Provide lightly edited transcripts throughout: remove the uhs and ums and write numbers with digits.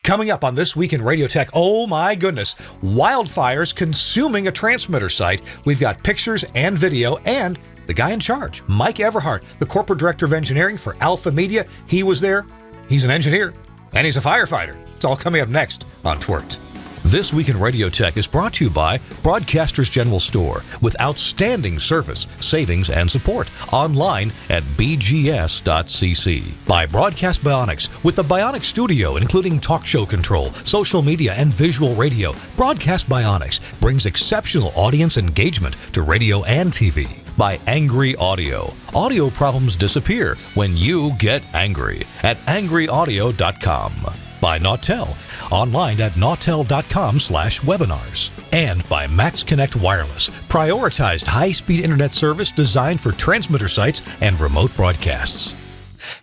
Coming up on This Week in Radio Tech, oh my goodness, wildfires consuming a transmitter site. We've got pictures and video, and the guy in charge, Mike Everhart, the Corporate Director of Engineering for Alpha Media. He was there. He's an engineer, and he's a firefighter. It's all coming up next on TWiRT. This Week in Radio Tech is brought to you by Broadcasters General Store with outstanding service, savings, and support. Online at bgs.cc. By Broadcast Bionics with the Bionic Studio, including talk show control, social media, and visual radio. Broadcast Bionics brings exceptional audience engagement to radio and TV. By Angry Audio. Audio problems disappear when you get angry at angryaudio.com. By Nautel, online at nautel.com/webinars. And by Max Connect Wireless, prioritized high-speed internet service designed for transmitter sites and remote broadcasts.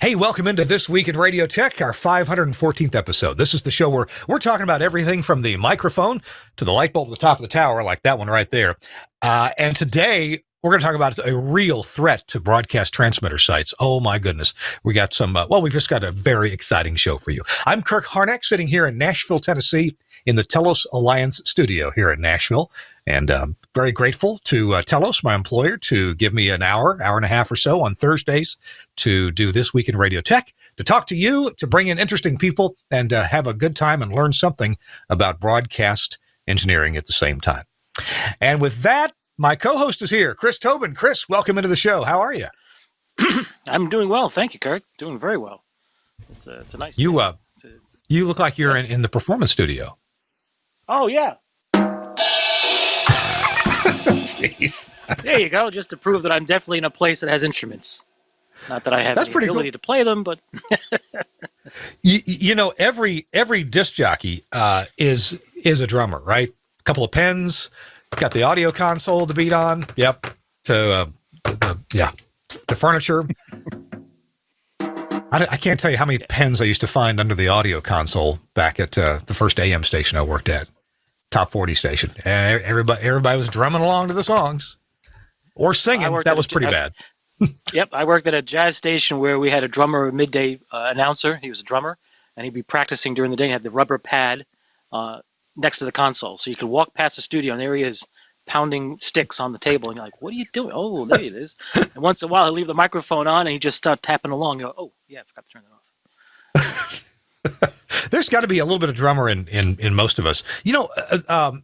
Hey, welcome into This Week in Radio Tech, our 514th episode. This is the show where we're talking about everything from the microphone to the light bulb at the top of the tower, like that one right there. And today, we're going to talk about a real threat to broadcast transmitter sites. Oh, my goodness. We got some, we've just got a very exciting show for you. I'm Kirk Harnack, sitting here in Nashville, Tennessee, in the Telos Alliance studio here in Nashville. And very grateful to Telos, my employer, to give me an hour and a half or so on Thursdays to do This Week in Radio Tech, to talk to you, to bring in interesting people, and have a good time and learn something about broadcast engineering at the same time. And with that, my co-host is here, Chris Tobin. Chris, welcome into the show. How are you? I'm doing well. Thank you, Kirk. Doing very well. It's a nice day. You look like you're in the performance studio. Oh, yeah. Jeez. There you go. Just to prove that I'm definitely in a place that has instruments. Not that I have the ability to play them, but you know, every disc jockey is a drummer, right? A couple of pens. Got the audio console to beat on. Yep. The furniture. I can't tell you how many pens I used to find under the audio console back at the first AM station I worked at, Top 40 station. Everybody was drumming along to the songs or singing. That was pretty bad. Yep. I worked at a jazz station where we had a drummer, a midday announcer. He was a drummer, and he'd be practicing during the day. He had the rubber pad next to the console. So you could walk past the studio and there he is pounding sticks on the table. And you're like, what are you doing? Oh, there it is. And once in a while he'll leave the microphone on and he just start tapping along. You go, oh, yeah, I forgot to turn that off. There's got to be a little bit of drummer in most of us. You know,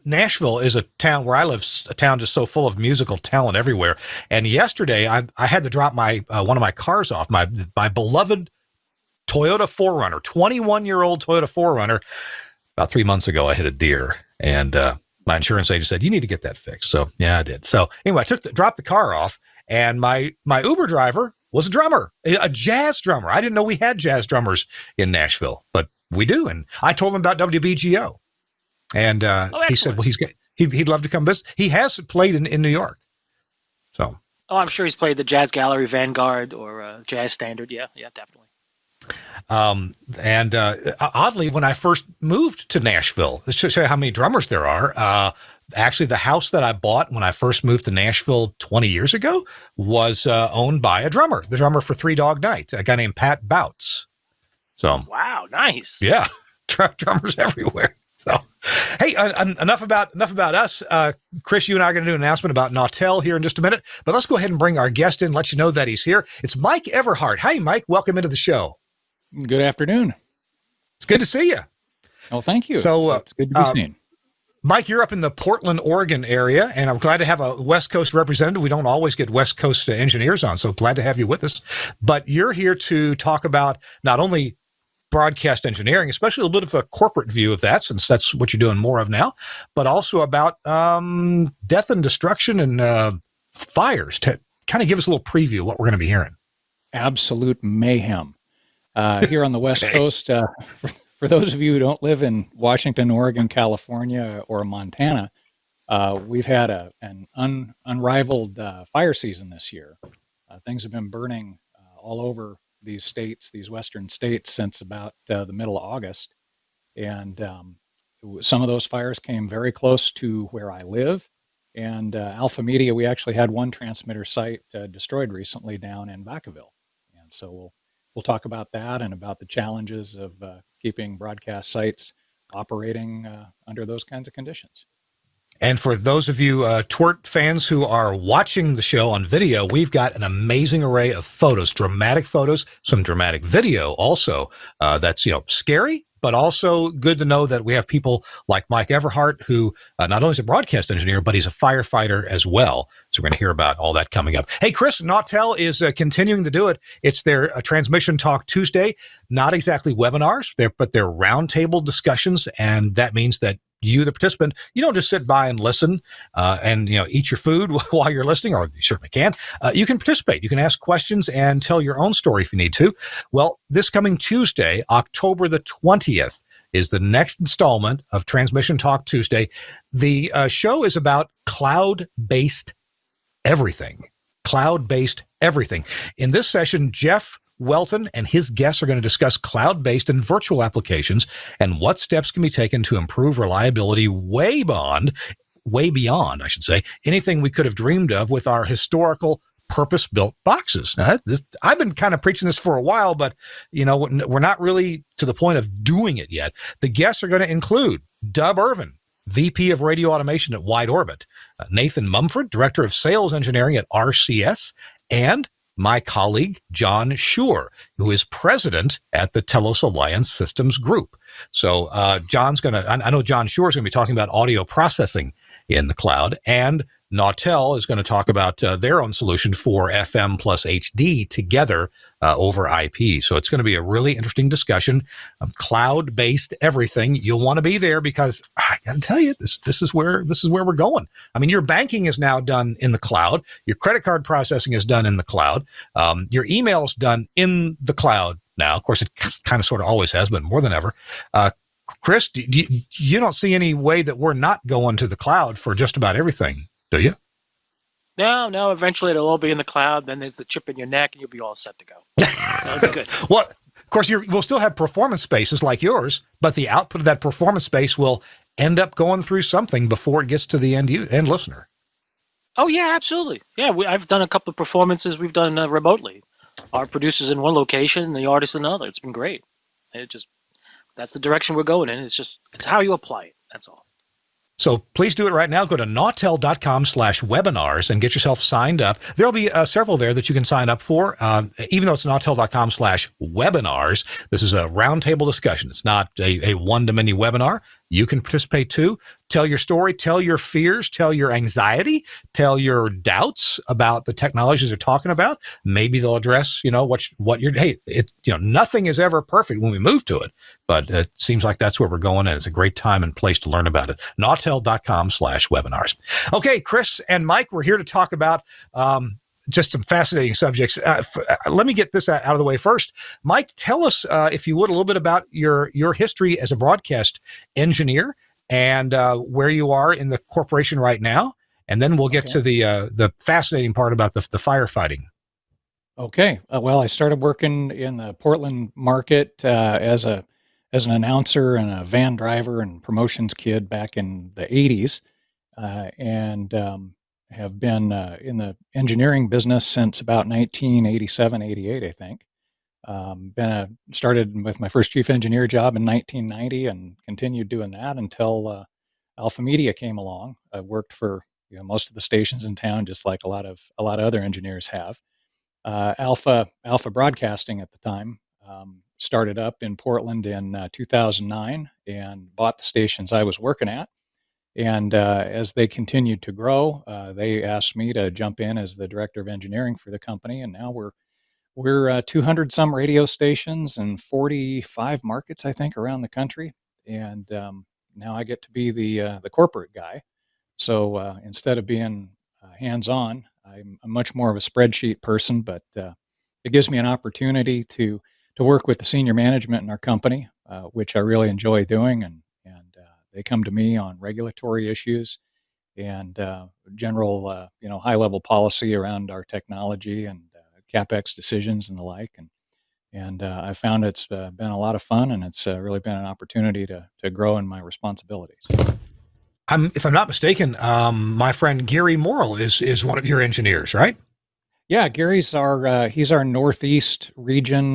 Nashville is a town where I live, a town just so full of musical talent everywhere. And yesterday I had to drop my one of my cars off, my beloved Toyota 4Runner, 21-year-old Toyota 4Runner. About 3 months ago, I hit a deer, and my insurance agent said, you need to get that fixed. So, yeah, I did. So, anyway, I dropped the car off, and my Uber driver was a drummer, a jazz drummer. I didn't know we had jazz drummers in Nashville, but we do. And I told him about WBGO, and he said, well, he'd love to come visit. He has played in New York. So. Oh, I'm sure he's played the Jazz Gallery, Vanguard, or Jazz Standard. Yeah, definitely. Oddly, when I first moved to Nashville, let's show you how many drummers there are. Actually, the house that I bought when I first moved to Nashville 20 years ago was owned by a drummer, the drummer for Three Dog Night, a guy named Pat Bouts. So, wow, nice. Yeah, drummers everywhere. So, hey, enough about us. Chris, you and I are going to do an announcement about Nautel here in just a minute, but let's go ahead and bring our guest in, let you know that he's here. It's Mike Everhart. Hi, Mike. Welcome into the show. Good afternoon. It's good to see you. Oh, thank you. So it's good to be seen. Mike, you're up in the Portland, Oregon area, and I'm glad to have a West Coast representative. We don't always get West Coast engineers on, so glad to have you with us. But you're here to talk about not only broadcast engineering, especially a little bit of a corporate view of that, since that's what you're doing more of now, but also about death and destruction and fires. To kind of give us a little preview of what we're going to be hearing. Absolute mayhem. Here on the West Coast, for those of you who don't live in Washington, Oregon, California, or Montana, we've had an unrivaled fire season this year. Things have been burning all over these states, these western states, since about the middle of August. And some of those fires came very close to where I live. And Alpha Media, we actually had one transmitter site destroyed recently down in Vacaville. And so we'll talk about that and about the challenges of keeping broadcast sites operating under those kinds of conditions. And for those of you TWiRT fans who are watching the show on video, we've got an amazing array of photos, dramatic photos, some dramatic video also. That's, scary, but also good to know that we have people like Mike Everhart, who not only is a broadcast engineer, but he's a firefighter as well. So we're going to hear about all that coming up. Hey, Chris, Nautel is continuing to do it. It's their Transmission Talk Tuesday. Not exactly webinars, but they're roundtable discussions, and that means that you, the participant, you don't just sit by and listen and eat your food while you're listening, or you certainly can. You can participate. You can ask questions and tell your own story if you need to. Well, this coming Tuesday, October the 20th, is the next installment of Transmission Talk Tuesday. The show is about cloud-based everything. Cloud-based everything. In this session, Jeff Welton and his guests are going to discuss cloud-based and virtual applications and what steps can be taken to improve reliability way beyond, I should say, anything we could have dreamed of with our historical purpose-built boxes. Now, I've been kind of preaching this for a while, but we're not really to the point of doing it yet. The guests are going to include Dub Irvin, VP of Radio Automation at Wide Orbit, Nathan Mumford, Director of Sales Engineering at RCS, and my colleague, John Schur, who is president at the Telos Alliance Systems Group. So John's going to, I know John Schur is going to be talking about audio processing in the cloud, and Nautel is going to talk about their own solution for FM plus HD together over IP. So it's going to be a really interesting discussion of cloud-based everything. You'll want to be there because I got to tell you, this is where we're going. I mean, your banking is now done in the cloud. Your credit card processing is done in the cloud. Your email is done in the cloud now. Of course, it kind of sort of always has, but more than ever. Chris, you don't see any way that we're not going to the cloud for just about everything, do you? No. Eventually, it'll all be in the cloud. Then there's the chip in your neck, and you'll be all set to go. That'll be good. Well, of course, we'll still have performance spaces like yours, but the output of that performance space will end up going through something before it gets to the end listener. Oh, yeah, absolutely. Yeah, I've done a couple of performances we've done remotely. Our producers in one location and the artists in another. It's been great. That's the direction we're going in. It's how you apply it. That's all. So please do it right now. Go to nautel.com/webinars and get yourself signed up. There'll be several there that you can sign up for. Even though it's nautel.com/webinars, this is a roundtable discussion. It's not a one-to-many webinar. You can participate too. Tell your story, tell your fears, tell your anxiety, tell your doubts about the technologies they're talking about. Maybe they'll address, nothing is ever perfect when we move to it, but it seems like that's where we're going, and it's a great time and place to learn about it. Nautel.com/webinars. Okay, Chris and Mike, we're here to talk about just some fascinating subjects. Let me get this out of the way first. Mike, tell us, if you would, a little bit about your history as a broadcast engineer and where you are in the corporation right now, and then we'll get to the fascinating part about the firefighting. Okay. Well, I started working in the Portland market as an announcer and a van driver and promotions kid back in the 80s, and have been in the engineering business since about 1987, 88, I think. Started with my first chief engineer job in 1990 and continued doing that until Alpha Media came along. I worked for most of the stations in town, just like a lot of other engineers have. Alpha Broadcasting at the time started up in Portland in 2009 and bought the stations I was working at. And as they continued to grow, they asked me to jump in as the director of engineering for the company. And now we're 200 some radio stations and 45 markets, I think, around the country. And now I get to be the corporate guy. So instead of being hands-on, I'm much more of a spreadsheet person, but it gives me an opportunity to work with the senior management in our company, which I really enjoy doing. And they come to me on regulatory issues and general, high-level policy around our technology and CapEx decisions and the like. And I found it's been a lot of fun, and it's really been an opportunity to grow in my responsibilities. If I'm not mistaken, my friend Gary Morrill is one of your engineers, right? Yeah, Gary's he's our Northeast region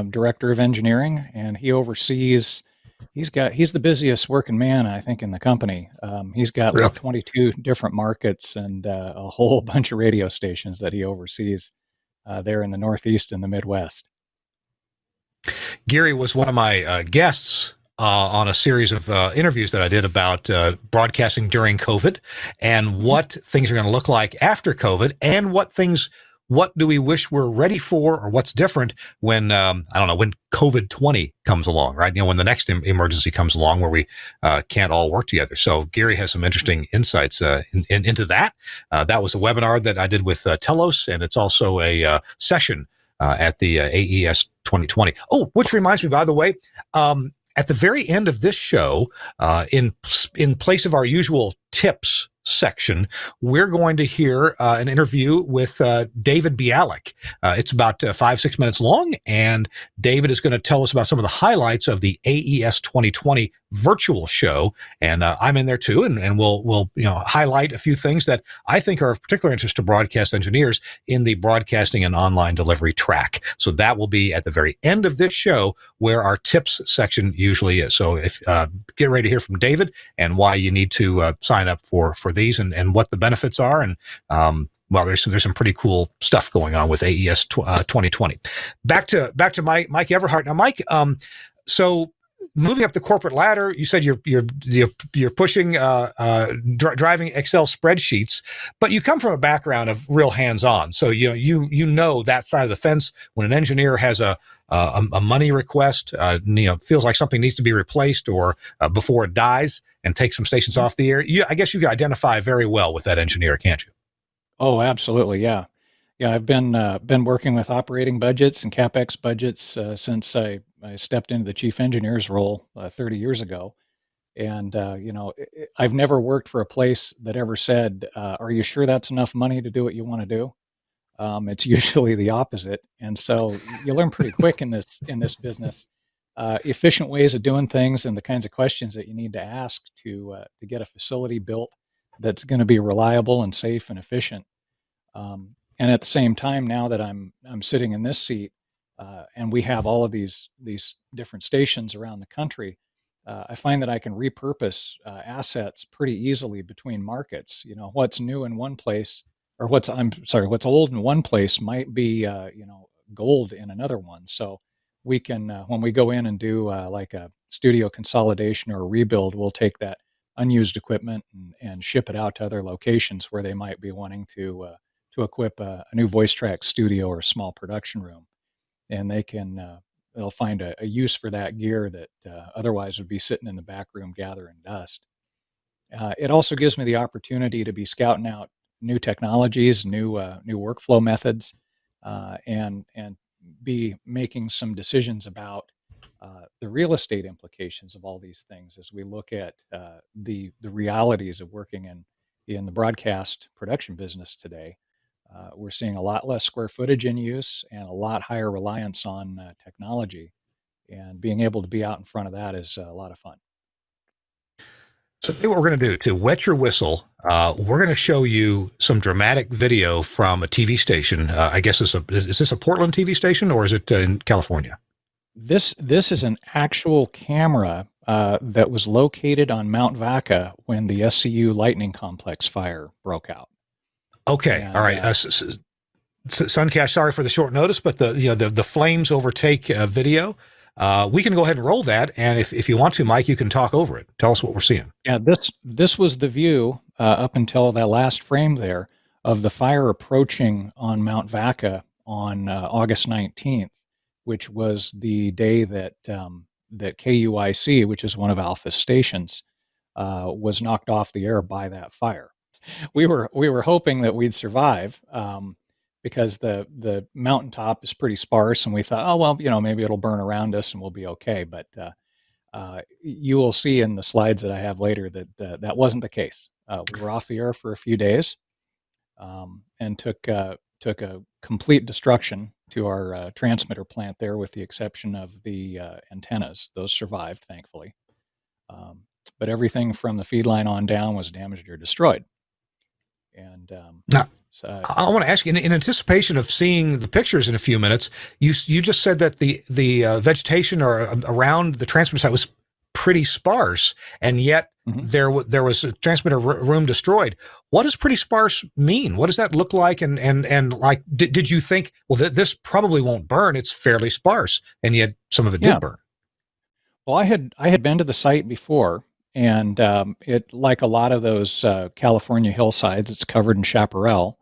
director of engineering, and he oversees. He's the busiest working man, I think, in the company. He's got Really? like 22 different markets and a whole bunch of radio stations that he oversees there in the Northeast and the Midwest. Gary was one of my guests on a series of interviews that I did about broadcasting during COVID and what things are going to look like after COVID, and what do we wish we're ready for, or what's different when, I don't know, when COVID-20 comes along, right? When the next emergency comes along where we can't all work together. So Gary has some interesting insights into that. That was a webinar that I did with Telos, and it's also a session at the AES 2020. Oh, which reminds me, by the way, at the very end of this show, in place of our usual tips section, we're going to hear an interview with David Bialik. It's about 5-6 minutes long, and David is going to tell us about some of the highlights of the AES 2020 virtual show. And I'm in there too, and we'll highlight a few things that I think are of particular interest to broadcast engineers in the broadcasting and online delivery track. So that will be at the very end of this show, where our tips section usually is. So if get ready to hear from David and why you need to sign up for these and what the benefits are. And well, there's some pretty cool stuff going on with AES 2020. Back to Mike Everhart. Now, Mike, so moving up the corporate ladder, you said you're pushing driving Excel spreadsheets, but you come from a background of real hands-on. So you know that side of the fence when an engineer has a money request, feels like something needs to be replaced or before it dies and take some stations off the air. I guess you can identify very well with that engineer, can't you? Oh, absolutely, yeah. Yeah, I've been working with operating budgets and CapEx budgets since I stepped into the chief engineer's role 30 years ago. And, I've never worked for a place that ever said, are you sure that's enough money to do what you want to do? It's usually the opposite. And so you learn pretty quick in this business, efficient ways of doing things and the kinds of questions that you need to ask to get a facility built that's going to be reliable and safe and efficient. And at the same time, now that I'm sitting in this seat, and we have all of these different stations around the country, I find that I can repurpose assets pretty easily between markets. What's new in one place, or what's old in one place might be gold in another one. So we can when we go in and do like a studio consolidation or a rebuild, we'll take that unused equipment and ship it out to other locations where they might be wanting to equip a new voice track studio or a small production room, and they'll find a use for that gear that otherwise would be sitting in the back room gathering dust. It also gives me the opportunity to be scouting out new technologies, new workflow methods, and be making some decisions about the real estate implications of all these things as we look at the realities of working in the broadcast production business today. We're seeing a lot less square footage in use and a lot higher reliance on technology. And being able to be out in front of that is a lot of fun. So today what we're going to do, to wet your whistle, we're going to show you some dramatic video from a TV station. I guess is this a Portland TV station, or is it in California? This is an actual camera that was located on Mount Vaca when the SCU Lightning Complex fire broke out. Okay, And, all right. Suncash, sorry for the short notice, but the flames overtake video. We can go ahead and roll that, and if you want to, Mike, you can talk over it. Tell us what we're seeing. Yeah, this was the view up until that last frame there of the fire approaching on Mount Vaca on August 19th, which was the day that that KUIC, which is one of Alpha's stations, was knocked off the air by that fire. We were hoping that we'd survive because the mountaintop is pretty sparse, and we thought, oh well, maybe it'll burn around us and we'll be okay. But you will see in the slides that I have later that that wasn't the case. We were off the air for a few days and took a complete destruction to our transmitter plant there, with the exception of the antennas. Those survived, thankfully. But everything from the feed line on down was damaged or destroyed. And Now, so, I want to ask you, in anticipation of seeing the pictures in a few minutes, you just said that the vegetation or around the transmitter site was pretty sparse, and yet there was a transmitter room destroyed. What does pretty sparse mean? What does that look like? And like, did you think, well, this probably won't burn? It's fairly sparse, and yet some of it did burn. Well, I had been to the site before, and it, like a lot of those California hillsides, it's covered in chaparral,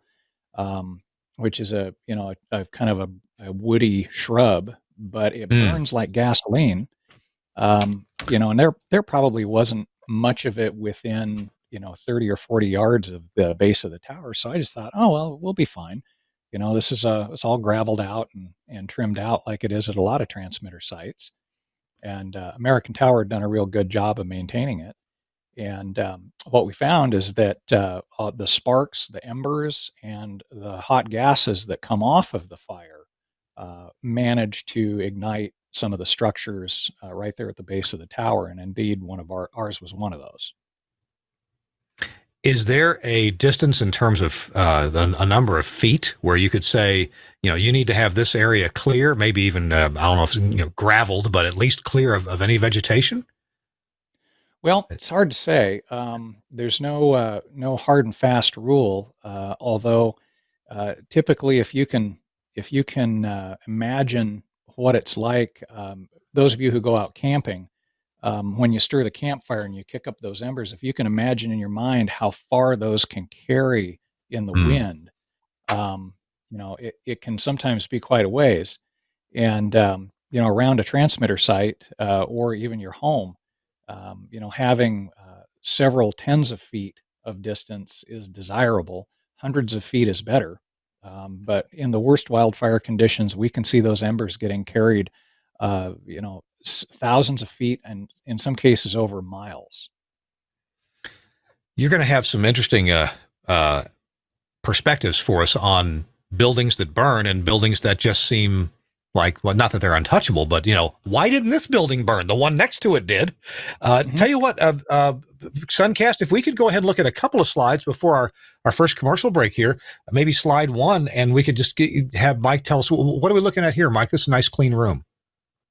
which is a kind of a woody shrub, but it burns like gasoline. And there probably wasn't much of it within 30 or 40 yards of the base of the tower. So I just thought, oh well, we'll be fine. This is it's all graveled out and trimmed out like it is at a lot of transmitter sites. And American Tower had done a real good job of maintaining it. And what we found is that the sparks, the embers, and the hot gases that come off of the fire managed to ignite some of the structures right there at the base of the tower. And indeed, one of ours was one of those. Is there a distance in terms of a number of feet where you could say, you need to have this area clear, maybe even, I don't know if it's graveled, but at least clear of any vegetation? Well, it's hard to say. There's no hard and fast rule, although typically if you can imagine what it's like, those of you who go out camping, when you stir the campfire and you kick up those embers, if you can imagine in your mind how far those can carry in the wind, it can sometimes be quite a ways. And, around a transmitter site or even your home, having several tens of feet of distance is desirable. Hundreds of feet is better. But in the worst wildfire conditions, we can see those embers getting carried, thousands of feet and in some cases over miles. You're going to have some interesting perspectives for us on buildings that burn and buildings that just seem like, well, not that they're untouchable, but, why didn't this building burn? The one next to it did. Tell you what, Suncast, if we could go ahead and look at a couple of slides before our first commercial break here, maybe slide one, and we could just have Mike tell us, what are we looking at here, Mike? This is a nice, clean room.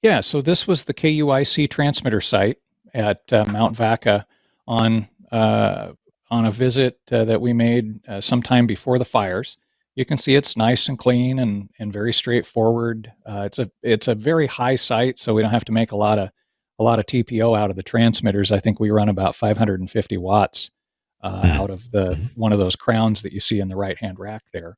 Yeah, so this was the KUIC transmitter site at Mount Vaca on a visit that we made sometime before the fires. You can see it's nice and clean and very straightforward. It's a very high site, so we don't have to make a lot of TPO out of the transmitters. I think we run about 550 watts out of one of those crowns that you see in the right-hand rack there.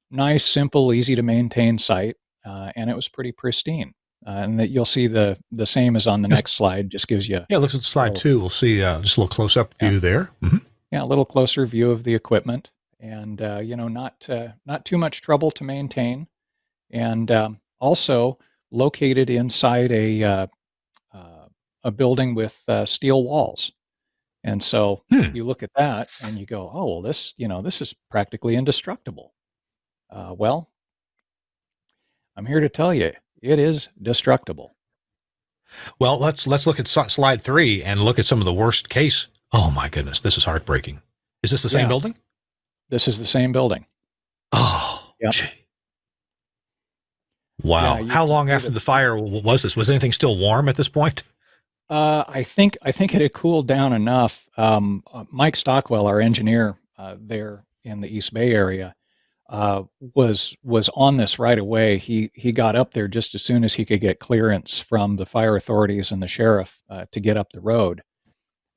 Nice, simple, easy to maintain site, and it was pretty pristine. And that you'll see the same as on the next slide. Just gives you look at slide 2. We'll see just a little close-up view there. Mm-hmm. Yeah, a little closer view of the equipment. And, not too much trouble to maintain. And also located inside a building with steel walls. And so you look at that and you go, oh, well, this is practically indestructible. Well, I'm here to tell you, it is destructible. Well, let's look at slide 3 and look at some of the worst case. Oh, my goodness, this is heartbreaking. Is this the same building? This is the same building. Oh, yep. Gee. Wow. Yeah, how long after the fire was this? Was anything still warm at this point? I think it had cooled down enough. Mike Stockwell, our engineer there in the East Bay area, was on this right away. He got up there just as soon as he could get clearance from the fire authorities and the sheriff to get up the road.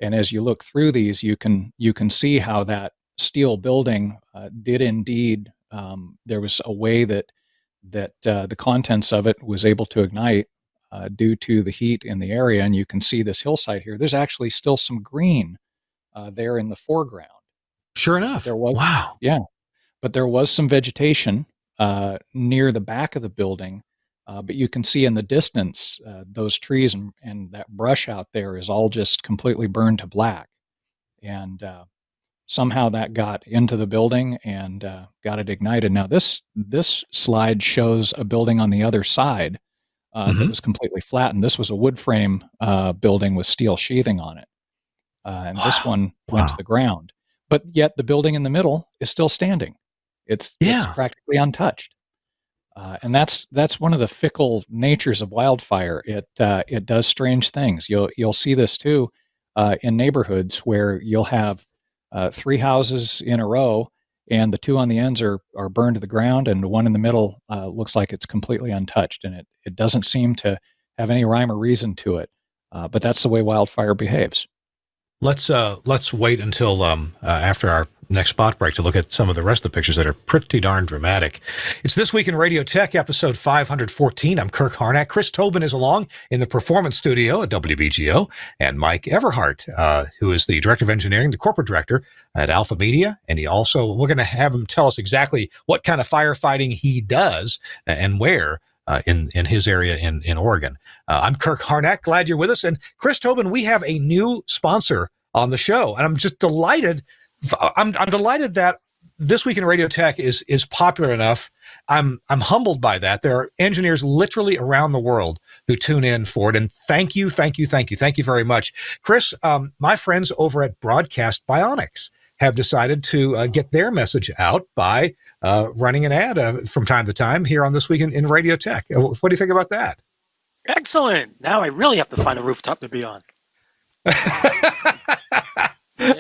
And as you look through these, you can see how that steel building did indeed. There was a way that the contents of it was able to ignite due to the heat in the area. And you can see this hillside here. There's actually still some green there in the foreground. Sure enough. There was, wow. Yeah. But there was some vegetation near the back of the building. But you can see in the distance, those trees and that brush out there is all just completely burned to black. And somehow that got into the building and got it ignited. Now, this slide shows a building on the other side that was completely flattened. This was a wood frame building with steel sheathing on it. And this one went to the ground. but yet the building in the middle is still standing. It's practically untouched. And that's one of the fickle natures of wildfire. It does strange things. You'll see this too in neighborhoods where you'll have 3 houses in a row, and the 2 on the ends are burned to the ground, and the one in the middle looks like it's completely untouched, and it doesn't seem to have any rhyme or reason to it. But that's the way wildfire behaves. Let's wait until after our next spot break to look at some of the rest of the pictures that are pretty darn dramatic. It's This Week in Radio Tech, episode 514. I'm Kirk Harnack. Chris Tobin is along in the performance studio at WBGO, and Mike Everhart, who is the director of engineering, the corporate director at Alpha Media, and we're going to have him tell us exactly what kind of firefighting he does and where. In his area in Oregon. I'm Kirk Harnack. Glad you're with us. And Chris Tobin, we have a new sponsor on the show, and I'm just delighted. I'm delighted that This Week in Radio Tech is popular enough. I'm humbled by that. There are engineers literally around the world who tune in for it, and thank you very much, Chris. My friends over at Broadcast Bionics have decided to get their message out by running an ad from time to time here on This Week in Radio Tech. What do you think about that? Excellent. Now I really have to find a rooftop to be on.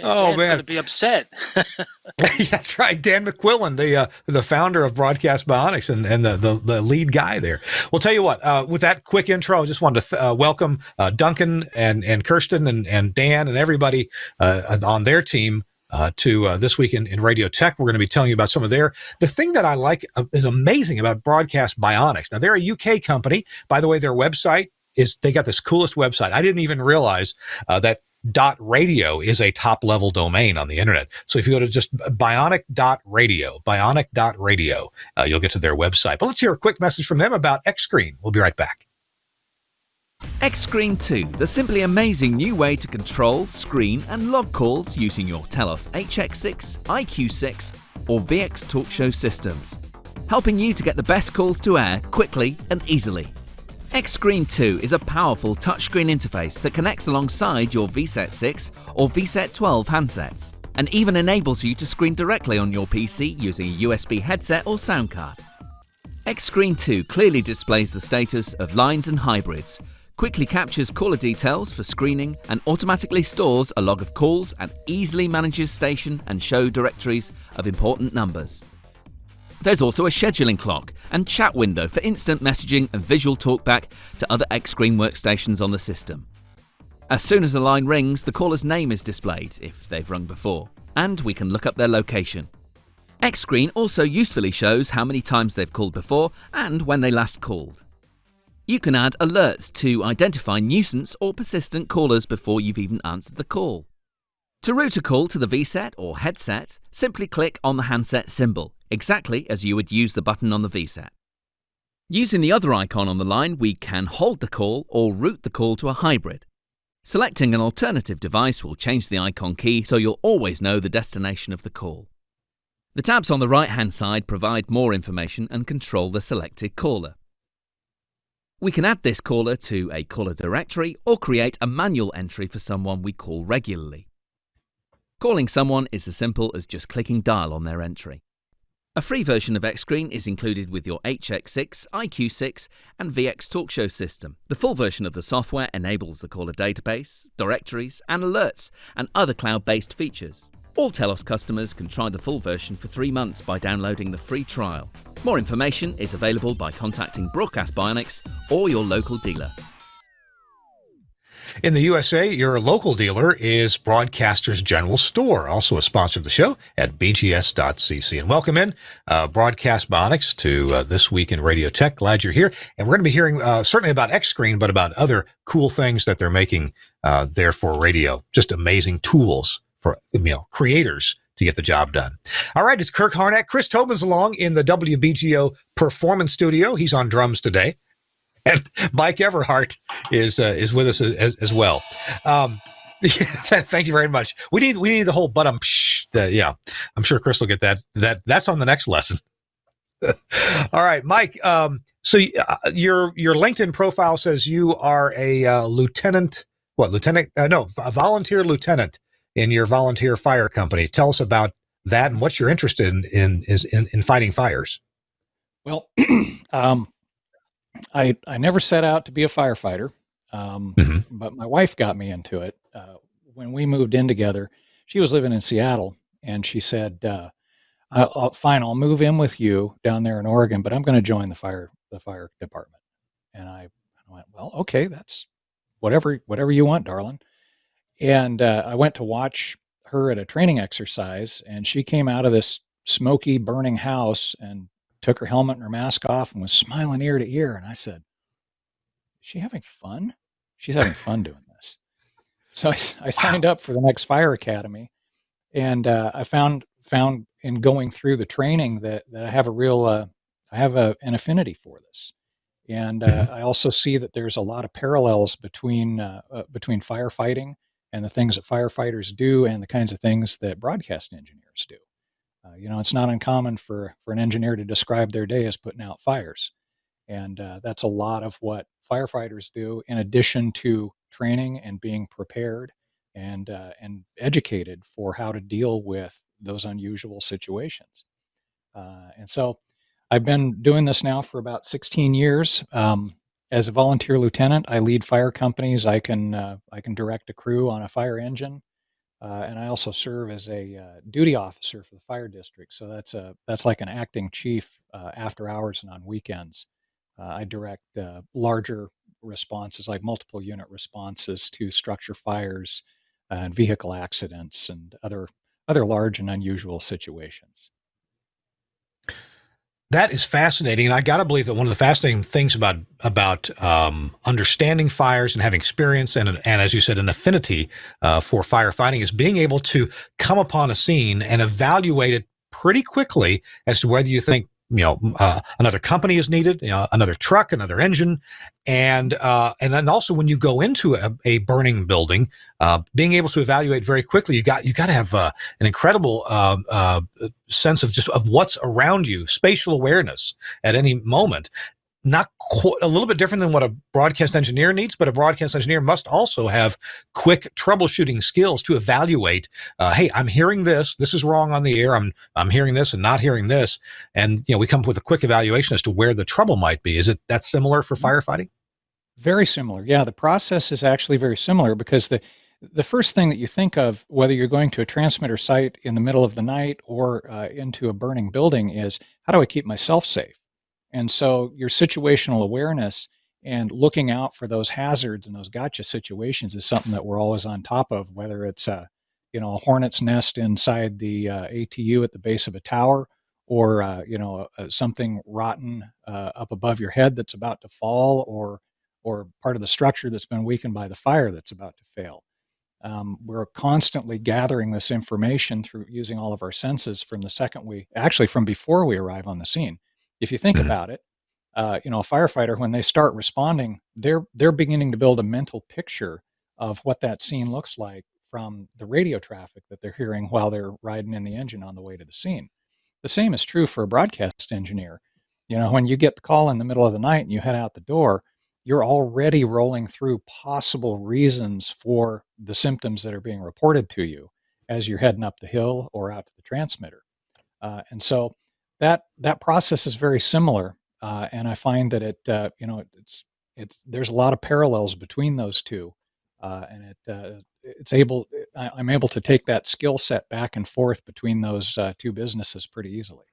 Oh, man. Going to be upset. That's right. Dan McQuillan, the founder of Broadcast Bionics and the lead guy there. Well, tell you what, with that quick intro, I just wanted to welcome Duncan and Kirsten and Dan and everybody on their team to This Week in Radio Tech. We're going to be telling you about some of the thing that I like is amazing about Broadcast Bionics. Now, they're a UK company. By the way, their website they got this coolest website. I didn't even realize that .radio is a top-level domain on the internet. So if you go to just bionic.radio, you'll get to their website. But let's hear a quick message from them about X-Screen. We'll be right back. X-Screen 2, the simply amazing new way to control, screen and log calls using your Telos HX6, IQ6 or VX Talk Show systems, helping you to get the best calls to air quickly and easily. X-Screen 2 is a powerful touchscreen interface that connects alongside your VSET 6 or VSET 12 handsets and even enables you to screen directly on your PC using a USB headset or sound card. X-Screen 2 clearly displays the status of lines and hybrids, quickly captures caller details for screening and automatically stores a log of calls and easily manages station and show directories of important numbers. There's also a scheduling clock and chat window for instant messaging and visual talkback to other X-Screen workstations on the system. As soon as a line rings, the caller's name is displayed, if they've rung before, and we can look up their location. X-Screen also usefully shows how many times they've called before and when they last called. You can add alerts to identify nuisance or persistent callers before you've even answered the call. To route a call to the VSET or headset, simply click on the handset symbol, exactly as you would use the button on the VSET. Using the other icon on the line, we can hold the call or route the call to a hybrid. Selecting an alternative device will change the icon key so you'll always know the destination of the call. The tabs on the right-hand side provide more information and control the selected caller. We can add this caller to a caller directory or create a manual entry for someone we call regularly. Calling someone is as simple as just clicking dial on their entry. A free version of X-Screen is included with your HX6, IQ6 and VX Talk Show system. The full version of the software enables the caller database, directories and alerts and other cloud-based features. All Telos customers can try the full version for 3 months by downloading the free trial. More information is available by contacting Broadcast Bionics or your local dealer. In the USA, your local dealer is Broadcasters General Store, also a sponsor of the show at bgs.cc. And welcome in Broadcast Bionics to This Week in Radio Tech. Glad you're here. And we're going to be hearing certainly about X-Screen, but about other cool things that they're making there for radio. Just amazing tools for creators to get the job done. All right, it's Kirk Harnack. Chris Tobin's along in the WBGO Performance Studio. He's on drums today. And Mike Everhart is with us as well. Thank you very much. We need the whole but yeah. I'm sure Chris will get that. That's on the next lesson. All right, Mike. So your LinkedIn profile says you are a volunteer lieutenant in your volunteer fire company. Tell us about that and what you're interested in fighting fires. Well, I never set out to be a firefighter, but my wife got me into it. When we moved in together, she was living in Seattle, and she said, "Fine, I'll move in with you down there in Oregon, but I'm going to join the fire department." And I went, "Well, okay, that's whatever you want, darling." And I went to watch her at a training exercise, and she came out of this smoky, burning house and took her helmet and her mask off and was smiling ear to ear. And I said, "Is she having fun? She's having fun doing this." So I signed up for the next fire academy, and I found in going through the training that I have a real an affinity for this. And I also see that there's a lot of parallels between firefighting and the things that firefighters do and the kinds of things that broadcast engineers do. It's not uncommon for an engineer to describe their day as putting out fires. And that's a lot of what firefighters do, in addition to training and being prepared and educated for how to deal with those unusual situations. And so I've been doing this now for about 16 years. As a volunteer lieutenant, I lead fire companies. I can direct a crew on a fire engine, and I also serve as a duty officer for the fire district. So that's like an acting chief after hours and on weekends. I direct larger responses, like multiple unit responses to structure fires and vehicle accidents and other large and unusual situations. That is fascinating, and I got to believe that one of the fascinating things about understanding fires and having experience and as you said, an affinity for firefighting is being able to come upon a scene and evaluate it pretty quickly as to whether you think another company is needed, another truck, another engine, and then also when you go into a burning building, being able to evaluate very quickly, you got to have an incredible sense of what's around you, spatial awareness at any moment. Not a little bit different than what a broadcast engineer needs, but a broadcast engineer must also have quick troubleshooting skills to evaluate. Hey, I'm hearing this. This is wrong on the air. I'm hearing this and not hearing this, and we come up with a quick evaluation as to where the trouble might be. Is it that similar for firefighting? Very similar. Yeah, the process is actually very similar because the first thing that you think of, whether you're going to a transmitter site in the middle of the night or into a burning building, is how do I keep myself safe? And so your situational awareness and looking out for those hazards and those gotcha situations is something that we're always on top of, whether it's a hornet's nest inside the ATU at the base of a tower, or something rotten up above your head that's about to fall, or part of the structure that's been weakened by the fire that's about to fail. We're constantly gathering this information through using all of our senses from before we arrive on the scene. If you think about it, a firefighter, when they start responding, they're beginning to build a mental picture of what that scene looks like from the radio traffic that they're hearing while they're riding in the engine on the way to the scene. The same is true for a broadcast engineer. When you get the call in the middle of the night and you head out the door, you're already rolling through possible reasons for the symptoms that are being reported to you as you're heading up the hill or out to the transmitter. And so that process is very similar, and I find that there's a lot of parallels between those two, and I'm able to take that skill set back and forth between those two businesses pretty easily.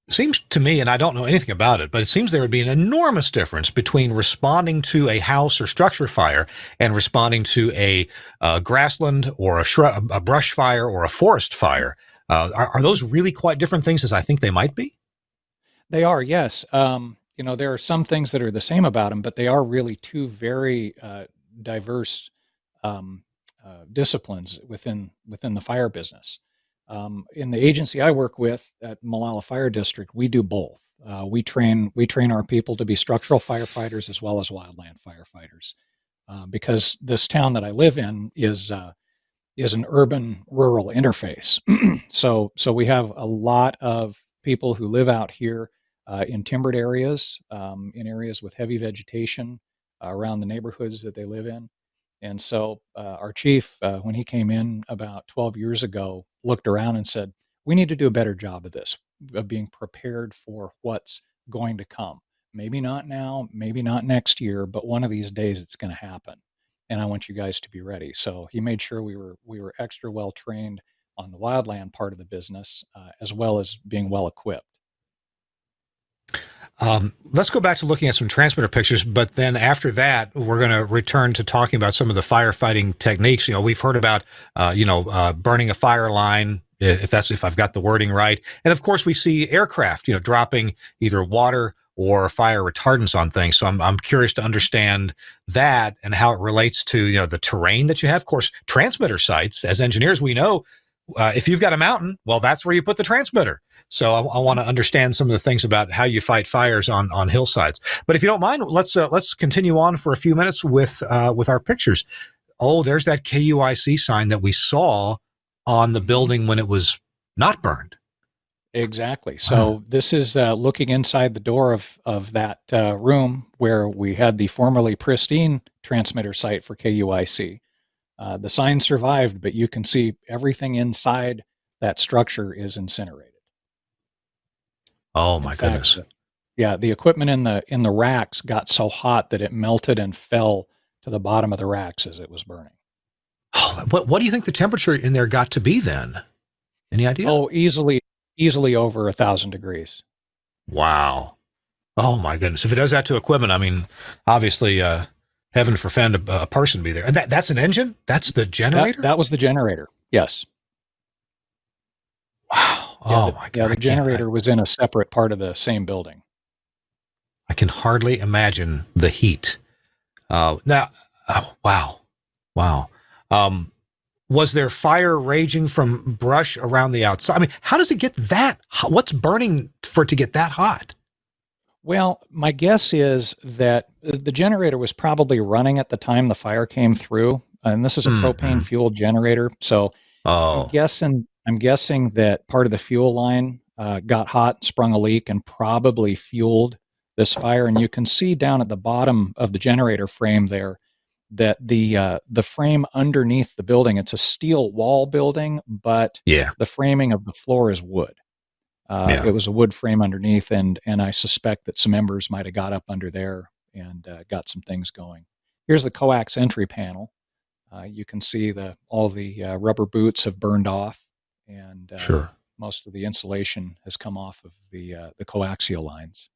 It seems to me, and I don't know anything about it, but it seems there would be an enormous difference between responding to a house or structure fire and responding to a grassland or a brush fire or a forest fire. Are those really quite different things as I think they might be? They are, yes. There are some things that are the same about them, but they are really two very diverse disciplines within the fire business. In the agency I work with at Molalla Fire District, we do both. We train our people to be structural firefighters as well as wildland firefighters, because this town that I live in is an urban-rural interface. So we have a lot of people who live out here in timbered areas, in areas with heavy vegetation around the neighborhoods that they live in. And so our chief, when he came in about 12 years ago, looked around and said, we need to do a better job of this, of being prepared for what's going to come. Maybe not now, maybe not next year, but one of these days it's going to happen. And I want you guys to be ready. So he made sure we were extra well trained on the wildland part of the business, as well as being well equipped. Let's go back to looking at some transmitter pictures, but then after that, we're going to return to talking about some of the firefighting techniques. We've heard about, burning a fire line, if I've got the wording right. And of course, we see aircraft, dropping either water or fire retardants on things. So I'm curious to understand that and how it relates to, the terrain that you have. Of course, transmitter sites, as engineers, we know, if you've got a mountain, well, that's where you put the transmitter. So I want to understand some of the things about how you fight fires on hillsides. But if you don't mind, let's continue on for a few minutes with our pictures. Oh, there's that KUIC sign that we saw on the building when it was not burned. Exactly. So this is looking inside the door of that room where we had the formerly pristine transmitter site for KUIC. The sign survived, but you can see everything inside that structure is incinerated. Oh my goodness. Yeah, the equipment in the racks got so hot that it melted and fell to the bottom of the racks as it was burning. Oh, what do you think the temperature in there got to be then? Any idea? Oh, easily over 1,000 degrees. Wow. Oh my goodness. If it does that to equipment, I mean, obviously, heaven forfend a person to be there. And that's an engine? That's the generator? That was the generator. Yes. Wow. Oh my God. Yeah, the generator was in a separate part of the same building. I can hardly imagine the heat. Wow. Was there fire raging from brush around the outside? I mean, how does it get that hot? What's burning for it to get that hot? Well, my guess is that the generator was probably running at the time the fire came through, and this is a propane fueled generator. So I'm guessing that part of the fuel line got hot, sprung a leak, and probably fueled this fire. And you can see down at the bottom of the generator frame there that the frame underneath the building, it's a steel wall building, but the framing of the floor is wood. It was a wood frame underneath, and I suspect that some embers might have got up under there and got some things going. Here's the coax entry panel. You can see all the rubber boots have burned off, and most of the insulation has come off of the coaxial lines.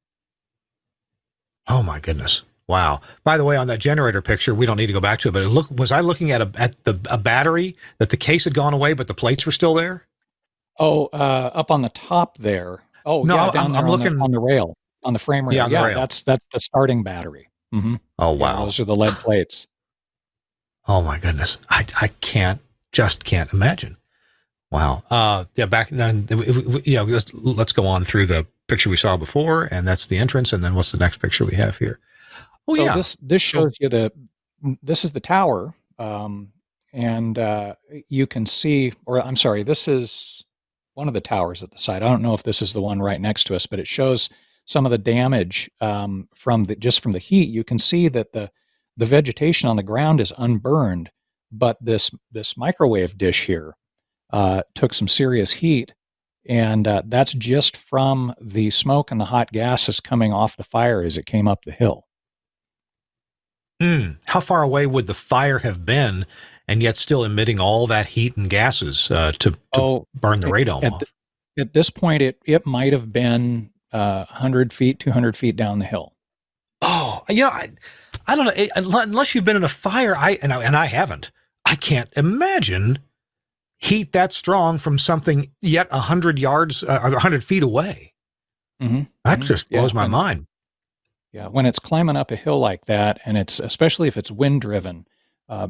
Oh my goodness! Wow. By the way, on that generator picture, we don't need to go back to it, but was I looking at a battery that the case had gone away, but the plates were still there? Oh, up on the top there. Oh, no, yeah, down there I'm looking on the rail, on the frame rail. Yeah, on the rail. That's the starting battery. Mm-hmm. Oh, wow. Those are the lead plates. Oh my goodness. I just can't imagine. Wow. Back then, let's go on through the picture we saw before, and that's the entrance. And then what's the next picture we have here? Oh, so yeah. This shows you this is the tower. And you can see, or I'm sorry, this is one of the towers at the site. I don't know if this is the one right next to us, but it shows some of the damage from the heat. You can see that the vegetation on the ground is unburned, but this microwave dish here took some serious heat, and that's just from the smoke and the hot gases coming off the fire as it came up the hill. How far away would the fire have been, and yet still emitting all that heat and gases to burn the radome off? At this point, it might have been 100 feet, 200 feet down the hill. Oh, I don't know. Unless you've been in a fire, and I haven't. I can't imagine heat that strong from something yet 100 yards, 100 feet away. Mm-hmm. That just blows my mind. Yeah, when it's climbing up a hill like that, and it's especially if it's wind driven,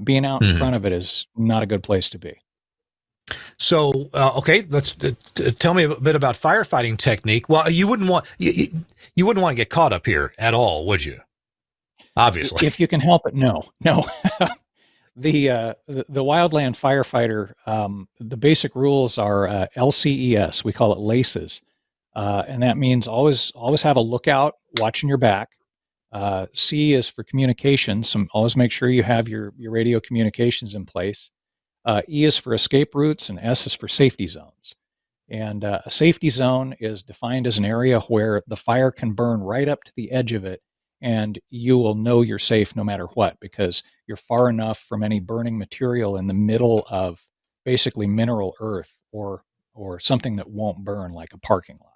being out in front of it is not a good place to be. So, let's tell me a bit about firefighting technique. Well, you wouldn't want to get caught up here at all, would you? Obviously, if you can help it, no. The wildland firefighter, the basic rules are LCES. We call it LACES. And that means always have a lookout, watching your back. C is for communications. Always make sure you have your radio communications in place. E is for escape routes, and S is for safety zones. And a safety zone is defined as an area where the fire can burn right up to the edge of it, and you will know you're safe no matter what, because you're far enough from any burning material in the middle of basically mineral earth or something that won't burn, like a parking lot.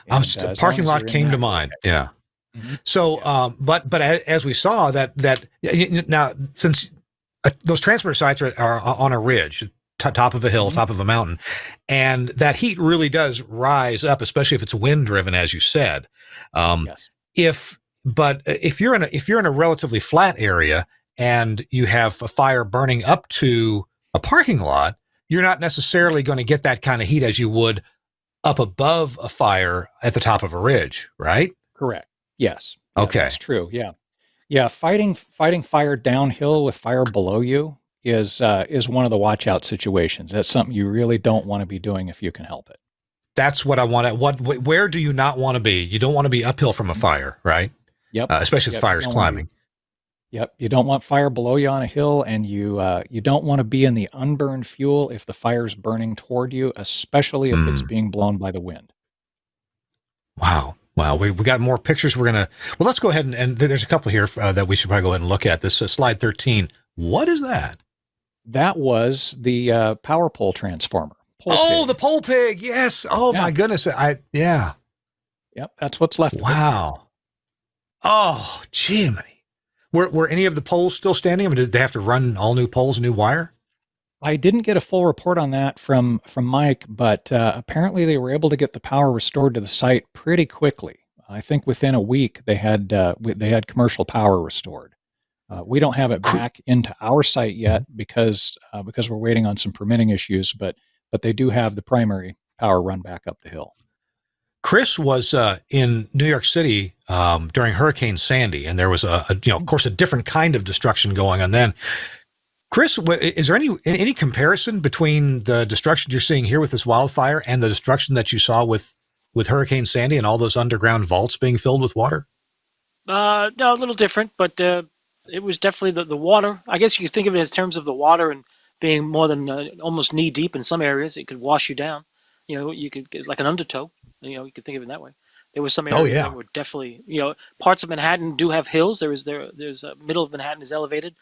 And, parking lot came to mind. Yeah. Mm-hmm. So, but as we saw that now, since those transmitter sites are on a ridge, top of a hill, top of a mountain, and that heat really does rise up, especially if it's wind driven, as you said. Yes. If you're in a relatively flat area and you have a fire burning up to a parking lot, you're not necessarily going to get that kind of heat as you would up above a fire at the top of a ridge, right? Correct. Yes. Okay. That's true. Yeah. Yeah. Fighting fire downhill with fire below you is one of the watch out situations. That's something you really don't want to be doing if you can help it. That's what I want to, where do you not want to be? You don't want to be uphill from a fire, right? Yep. Especially if the fire's climbing. Yep. You don't want fire below you on a hill, and you don't want to be in the unburned fuel if the fire's burning toward you, especially if it's being blown by the wind. Wow. We got more pictures. Let's go ahead and there's a couple here that we should probably go ahead and look at. This slide 13. What is that? That was the power pole transformer. The pole pig. Yes. Oh, yeah. My goodness. Yeah. Yep. That's what's left. Wow. Oh, Jiminy. Were any of the poles still standing? I mean, did they have to run all new poles, new wire? I didn't get a full report on that from Mike, but apparently they were able to get the power restored to the site pretty quickly. I think within a week they had commercial power restored. We don't have it back into our site yet because we're waiting on some permitting issues, but they do have the primary power run back up the hill. Chris was in New York City during Hurricane Sandy, and there was of course, a different kind of destruction going on then. Chris, is there any comparison between the destruction you're seeing here with this wildfire and the destruction that you saw with Hurricane Sandy and all those underground vaults being filled with water? No, a little different, but it was definitely the water. I guess you could think of it as terms of the water and being more than almost knee deep in some areas. It could wash you down. You could get like an undertow. You could think of it that way. There were some areas that were definitely, parts of Manhattan do have hills. There's a middle of Manhattan is elevated.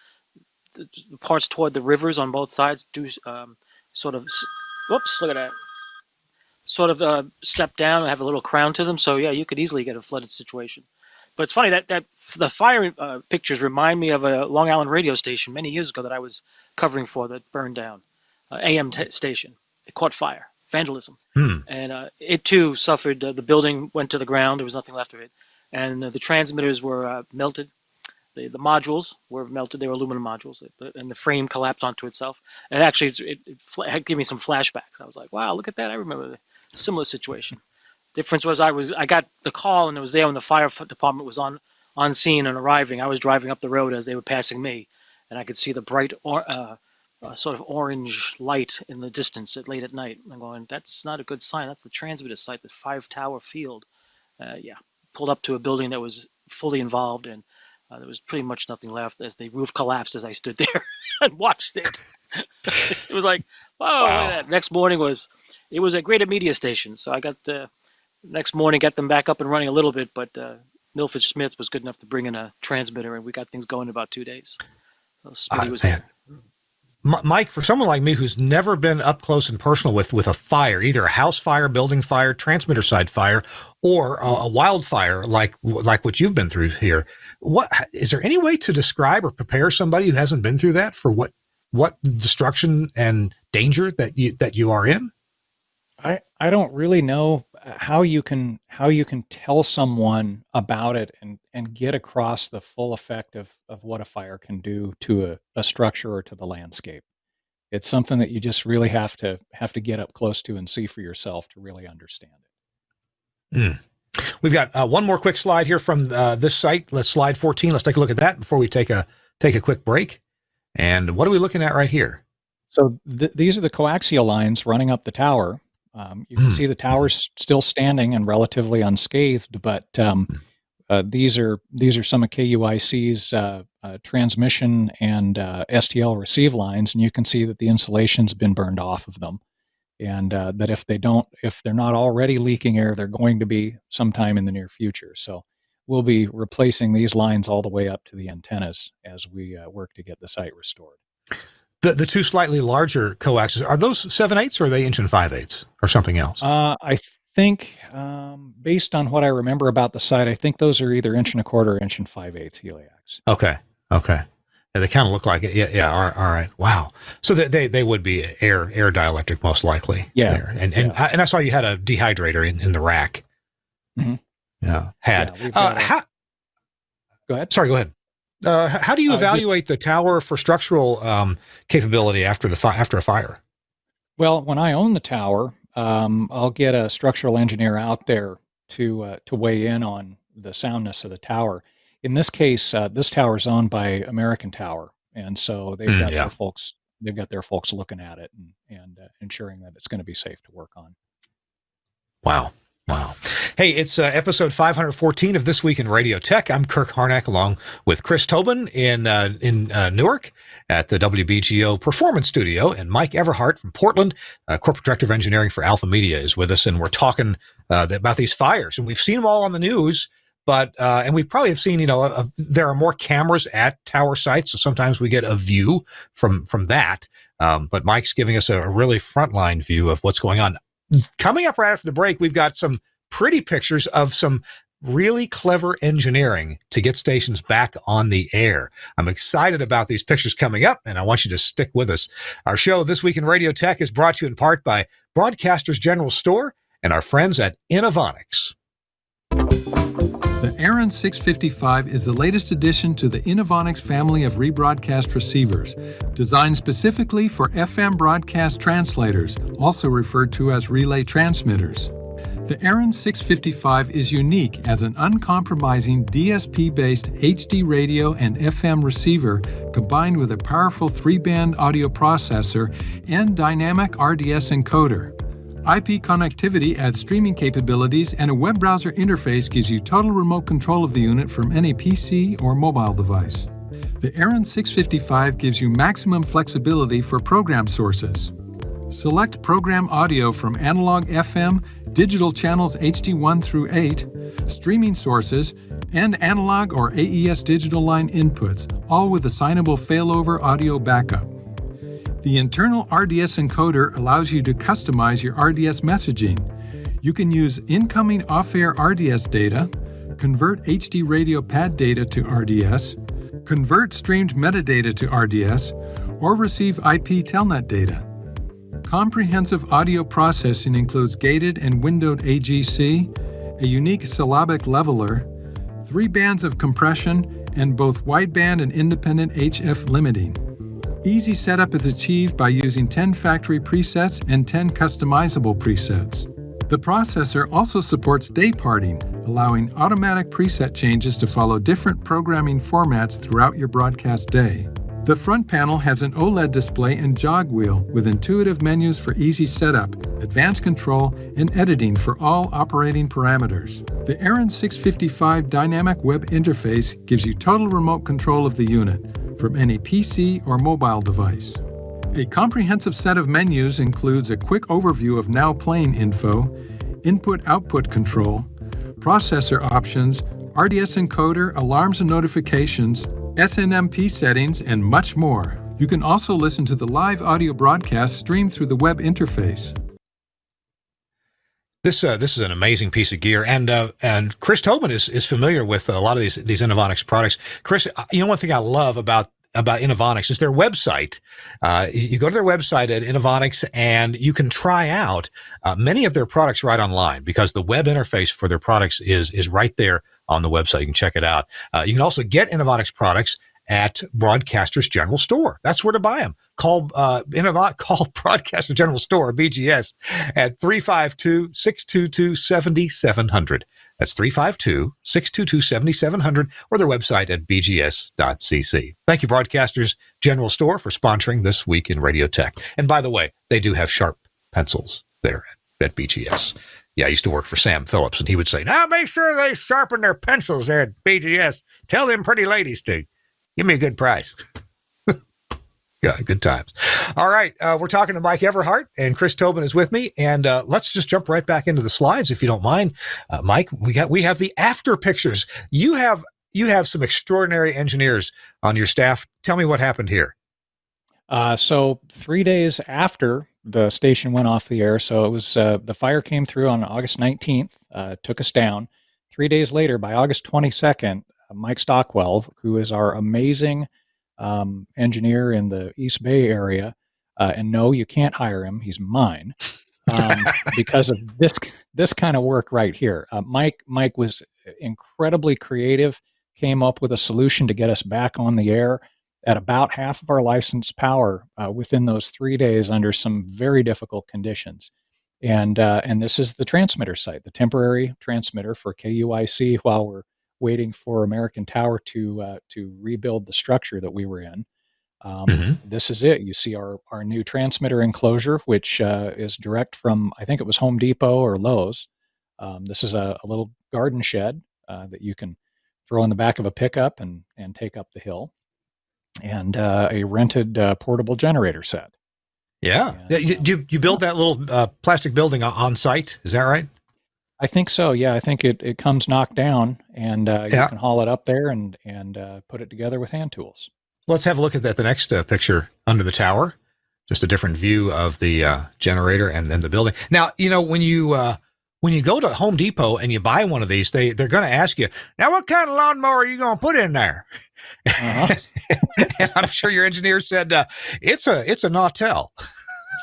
The parts toward the rivers on both sides do sort of, whoops, look at that. Sort of step down and have a little crown to them. So yeah, you could easily get a flooded situation. But it's funny that the fire pictures remind me of a Long Island radio station many years ago that I was covering for that burned down, AM station. It caught fire. Vandalism. And it too suffered. The building went to the ground. There was nothing left of it. And the transmitters were melted. The modules were melted. They were aluminum modules. And the frame collapsed onto itself. And actually, it gave me some flashbacks. I was like, wow, look at that. I remember a similar situation. Difference was I got the call, and it was there when the fire department was on scene and arriving. I was driving up the road as they were passing me. And I could see the bright sort of orange light in the distance late at night. I'm going, that's not a good sign. That's the transmitter site, the 5-tower field. Pulled up to a building that was fully involved, and there was pretty much nothing left as the roof collapsed as I stood there and watched it. It was like, whoa, look at that. Next morning it was a great media station. So I got next morning, got them back up and running a little bit, but Milford Smith was good enough to bring in a transmitter, and we got things going in about 2 days. So Smitty was there. Mike, for someone like me who's never been up close and personal with a fire, either a house fire, building fire, transmitter side fire, or a wildfire like what you've been through here, is there any way to describe or prepare somebody who hasn't been through that for what destruction and danger that you are in? I don't really know how you can tell someone about it and get across the full effect of what a fire can do to a structure or to the landscape. It's something that you just really have to get up close to and see for yourself to really understand it. We've got one more quick slide here from this site. Let's slide 14. Let's take a look at that before we take a quick break. And what are we looking at right here? So these are the coaxial lines running up the tower. You can see the tower's still standing and relatively unscathed, but These are some of KUIC's transmission and STL receive lines, and you can see that the insulation's been burned off of them, and that if they're not already leaking air, they're going to be sometime in the near future. So we'll be replacing these lines all the way up to the antennas as we work to get the site restored. The two slightly larger coaxes, are those 7/8 or are they 1 5/8 or something else? I think, based on what I remember about the site, I think those are either 1 1/4 or 1 5/8 heliacs. Okay. Yeah, they kind of look like it. Yeah. All right. Wow. So they would be air dielectric most likely. Yeah. There. And I saw you had a dehydrator in the rack. Mm-hmm. Yeah. Go ahead. Sorry. Go ahead. How do you evaluate the tower for structural capability after a fire? Well, when I own the tower, I'll get a structural engineer out there to weigh in on the soundness of the tower. In this case, this tower is owned by American Tower, and so they've got their folks. They've got their folks looking at it and ensuring that it's going to be safe to work on. Wow. Hey, it's episode 514 of This Week in Radio Tech. I'm Kirk Harnack, along with Chris Tobin in Newark at the WBGO Performance Studio, and Mike Everhart from Portland, Corporate Director of Engineering for Alpha Media, is with us, and we're talking about these fires. And we've seen them all on the news, but and we probably have seen, there are more cameras at tower sites, so sometimes we get a view from that. But Mike's giving us a really frontline view of what's going on. Coming up right after the break, we've got some pretty pictures of some really clever engineering to get stations back on the air. I'm excited about these pictures coming up, and I want you to stick with us. Our show, This Week in Radio Tech, is brought to you in part by Broadcasters General Store and our friends at Innovonics. The Aaron 655 is the latest addition to the Innovonics family of rebroadcast receivers, designed specifically for FM broadcast translators, also referred to as relay transmitters. The Aaron 655 is unique as an uncompromising DSP-based HD radio and FM receiver combined with a powerful 3-band audio processor and dynamic RDS encoder. IP connectivity adds streaming capabilities, and a web browser interface gives you total remote control of the unit from any PC or mobile device. The Aaron 655 gives you maximum flexibility for program sources. Select program audio from analog FM, digital channels HD1 through 8, streaming sources, and analog or AES digital line inputs, all with assignable failover audio backup. The internal RDS encoder allows you to customize your RDS messaging. You can use incoming off-air RDS data, convert HD radio pad data to RDS, convert streamed metadata to RDS, or receive IP telnet data. Comprehensive audio processing includes gated and windowed AGC, a unique syllabic leveler, 3 bands of compression, and both wideband and independent HF limiting. Easy setup is achieved by using 10 factory presets and 10 customizable presets. The processor also supports day parting, allowing automatic preset changes to follow different programming formats throughout your broadcast day. The front panel has an OLED display and jog wheel with intuitive menus for easy setup, advanced control, and editing for all operating parameters. The Aaron 655 dynamic web interface gives you total remote control of the unit from any PC or mobile device. A comprehensive set of menus includes a quick overview of now playing info, input-output control, processor options, RDS encoder, alarms and notifications, SNMP settings, and much more. You can also listen to the live audio broadcast streamed through the web interface. This is an amazing piece of gear, and Chris Tobin is familiar with a lot of these Innovonics products. Chris, one thing I love about Innovonics is their website. You go to their website at Innovonics, and you can try out many of their products right online because the web interface for their products is right there on the website. You can check it out. You can also get Innovonics products at Broadcasters General Store. That's where to buy them. Call Broadcasters General Store, BGS, at 352-622-7700. That's 352-622-7700, or their website at bgs.cc. Thank you, Broadcasters General Store, for sponsoring This Week in Radio Tech. And by the way, they do have sharp pencils there at BGS. Yeah, I used to work for Sam Phillips, and he would say, now make sure they sharpen their pencils there at BGS. Tell them pretty ladies to give me a good price. Yeah, good times. All right, we're talking to Mike Everhart, and Chris Tobin is with me, and let's just jump right back into the slides, if you don't mind. Mike, we have the after pictures. You have some extraordinary engineers on your staff. Tell me what happened here. So 3 days after the station went off the air, so it was the fire came through on August 19th, took us down. 3 days later, by August 22nd, Mike Stockwell, who is our amazing engineer in the East Bay area, and no, you can't hire him; he's mine, because of this kind of work right here. Mike was incredibly creative, came up with a solution to get us back on the air at about half of our licensed power within those 3 days under some very difficult conditions. And this is the transmitter site, the temporary transmitter for KUIC while we're waiting for American Tower to rebuild the structure that we were in. This is it. You see our new transmitter enclosure, which is direct from, I think it was Home Depot or Lowe's. This is a little garden shed that you can throw in the back of a pickup and take up the hill. And a rented portable generator set. Yeah. You build that little plastic building on site. Is that right? I think so. Yeah, I think it comes knocked down, and you can haul it up there and put it together with hand tools. Let's have a look at that. The next picture under the tower, just a different view of the generator and then the building. Now, when you go to Home Depot and you buy one of these, they're going to ask you, now what kind of lawnmower are you going to put in there? And I'm sure your engineer said, it's a Nautel.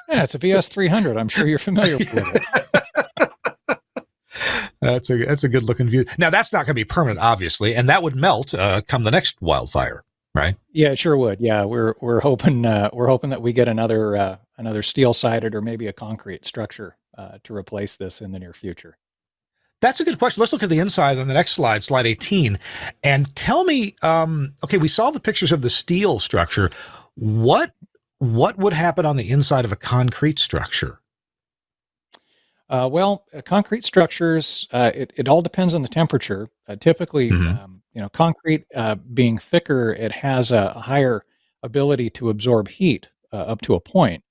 Yeah, it's a VS300. I'm sure you're familiar with it. That's a good looking view. Now that's not going to be permanent, obviously, and that would melt come the next wildfire, right? Yeah, it sure would. Yeah, we're hoping that we get another steel sided or maybe a concrete structure to replace this in the near future. That's a good question. Let's look at the inside on the next slide, slide 18, and tell me. Okay, we saw the pictures of the steel structure. What would happen on the inside of a concrete structure? Well, concrete structures, it all depends on the temperature. Typically, concrete being thicker, it has a higher ability to absorb heat up to a point.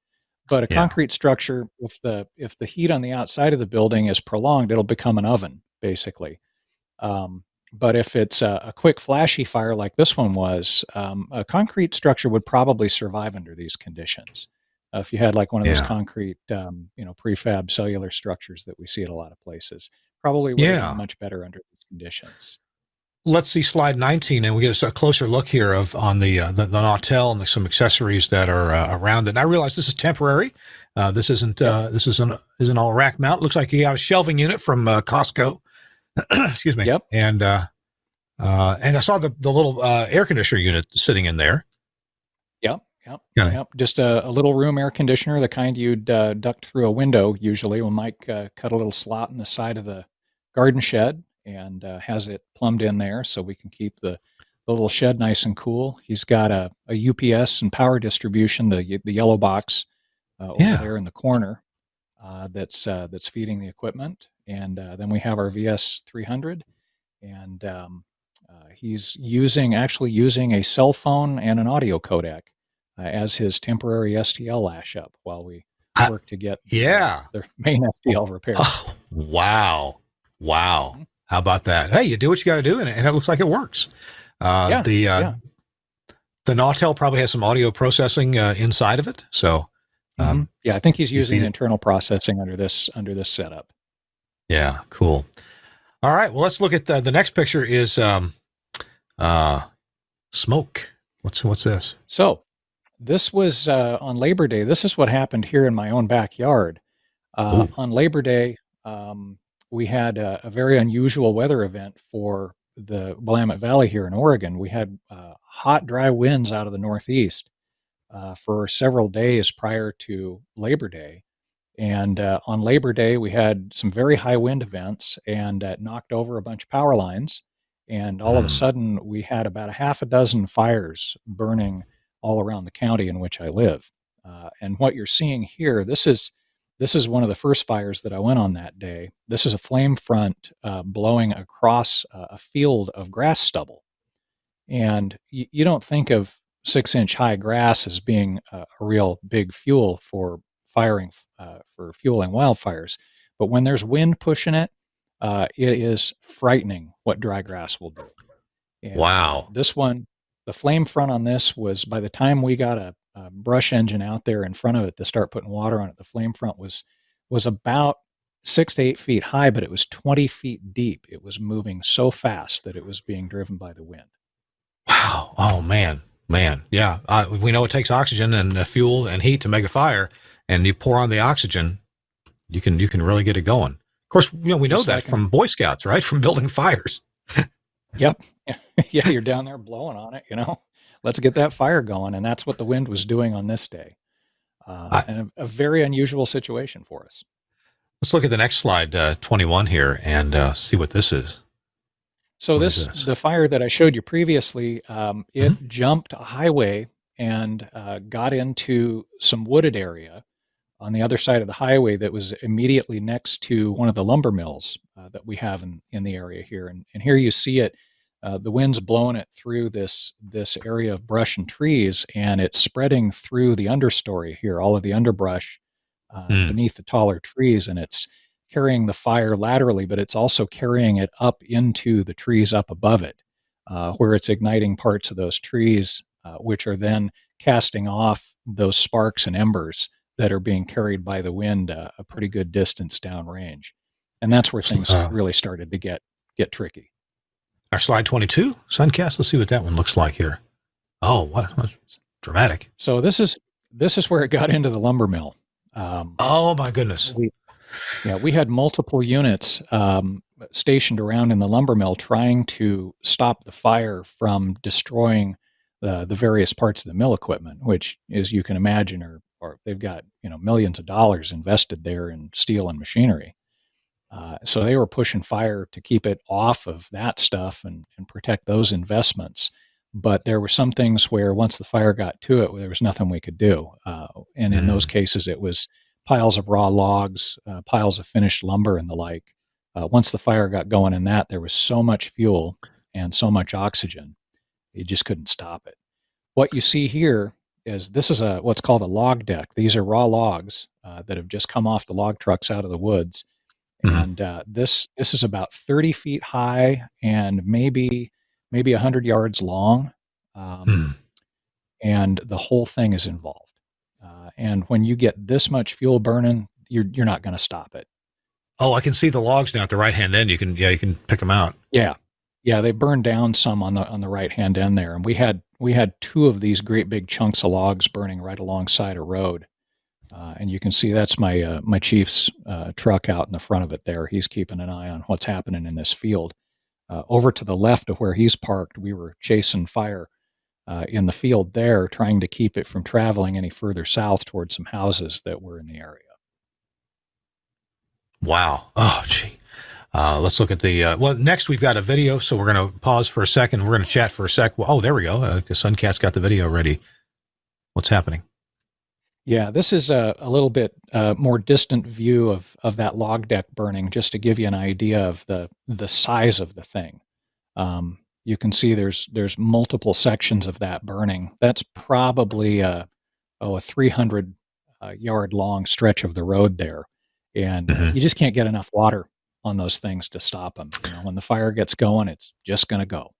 But a concrete structure, if the heat on the outside of the building is prolonged, it'll become an oven, basically. But if it's a quick, flashy fire like this one was, a concrete structure would probably survive under these conditions. If you had like one of those concrete, prefab cellular structures that we see at a lot of places, probably would have been much better under these conditions. Let's see slide 19, and we get a closer look here on the Nautel and some accessories that are around it. And I realize this is temporary. This isn't all rack mount. Looks like you got a shelving unit from Costco. Excuse me. Yep. And I saw the little air conditioner unit sitting in there. Yep. Just a little room air conditioner, the kind you'd duct through a window usually. When Mike cut a little slot in the side of the garden shed and has it plumbed in there so we can keep the little shed nice and cool. He's got a UPS and power distribution, the yellow box over there in the corner that's feeding the equipment. And then we have our VS300, and he's actually using a cell phone and an audio codec as his temporary STL lash up while we work to get the main STL repaired. Oh, wow. How about that? Hey, you do what you got to do, and it looks like it works. The Nautel probably has some audio processing inside of it. So, I think he's using internal processing under this setup. Yeah, cool. All right, well, let's look at the next picture. Is smoke. What's this? So, this was on Labor Day. This is what happened here in my own backyard. On Labor Day, we had a very unusual weather event for the Willamette Valley here in Oregon. We had hot, dry winds out of the northeast for several days prior to Labor Day. And on Labor Day, we had some very high wind events and knocked over a bunch of power lines. And all of a sudden, we had about a half a dozen fires burning all around the county in which I live. And what you're seeing here, this is this is one of the first fires that I went on that day. This is a flame front blowing across a field of grass stubble. And you don't think of 6-inch high grass as being a real big fuel for fueling wildfires. But when there's wind pushing it, it is frightening what dry grass will do. And Wow. this one, the flame front on this was, by the time we got a brush engine out there in front of it to start putting water on it, the flame front was about 6 to 8 feet high, but it was 20 feet deep. It was moving so fast that it was being driven by the wind. Wow. Oh, man. Yeah. We know it takes oxygen and fuel and heat to make a fire, and you pour on the oxygen, you can really get it going. Of course, we know that from Boy Scouts, right? From building fires. Yep. Yeah, you're down there blowing on it, let's get that fire going. And that's what the wind was doing on this day. And a very unusual situation for us. Let's look at the next slide, 21 here, and see what this is. So the fire that I showed you previously, it jumped a highway and got into some wooded area on the other side of the highway that was immediately next to one of the lumber mills that we have in the area here. And here you see it, the wind's blowing it through this area of brush and trees, and it's spreading through the understory here, all of the underbrush beneath the taller trees, and it's carrying the fire laterally, but it's also carrying it up into the trees up above it, where it's igniting parts of those trees, which are then casting off those sparks and embers that are being carried by the wind a pretty good distance downrange. And that's where things really started to get tricky. Our slide 22, Suncast. Let's see what that one looks like here. Oh, what dramatic. So this is where it got into the lumber mill. Oh my goodness. We had multiple units stationed around in the lumber mill trying to stop the fire from destroying the various parts of the mill equipment, which, as you can imagine, or they've got millions of dollars invested there in steel and machinery. So they were pushing fire to keep it off of that stuff and protect those investments. But there were some things where once the fire got to it, there was nothing we could do. And in those cases, it was piles of raw logs, piles of finished lumber and the like. Once the fire got going in that, there was so much fuel and so much oxygen, you just couldn't stop it. What you see here is this is what's called a log deck. These are raw logs that have just come off the log trucks out of the woods. And this is about 30 feet high and maybe 100 yards long. And the whole thing is involved. And when you get this much fuel burning, you're not going to stop it. Oh, I can see the logs now at the right-hand end. You can pick them out. Yeah. They burned down some on the right-hand end there. And we had 2 of these great big chunks of logs burning right alongside a road. And you can see that's my chief's truck out in the front of it there. He's keeping an eye on what's happening in this field. Over to the left of where he's parked, we were chasing fire in the field there, trying to keep it from traveling any further south towards some houses that were in the area. Wow. Oh, gee. Let's look at next we've got a video, so we're going to pause for a second. We're going to chat for a sec. Oh, there we go. Suncat's got the video ready. What's happening? Yeah, this is a little bit more distant view of that log deck burning, just to give you an idea of the size of the thing. You can see there's multiple sections of that burning. That's probably a 300 yard long stretch of the road there, and you just can't get enough water on those things to stop them. When the fire gets going, it's just going to go.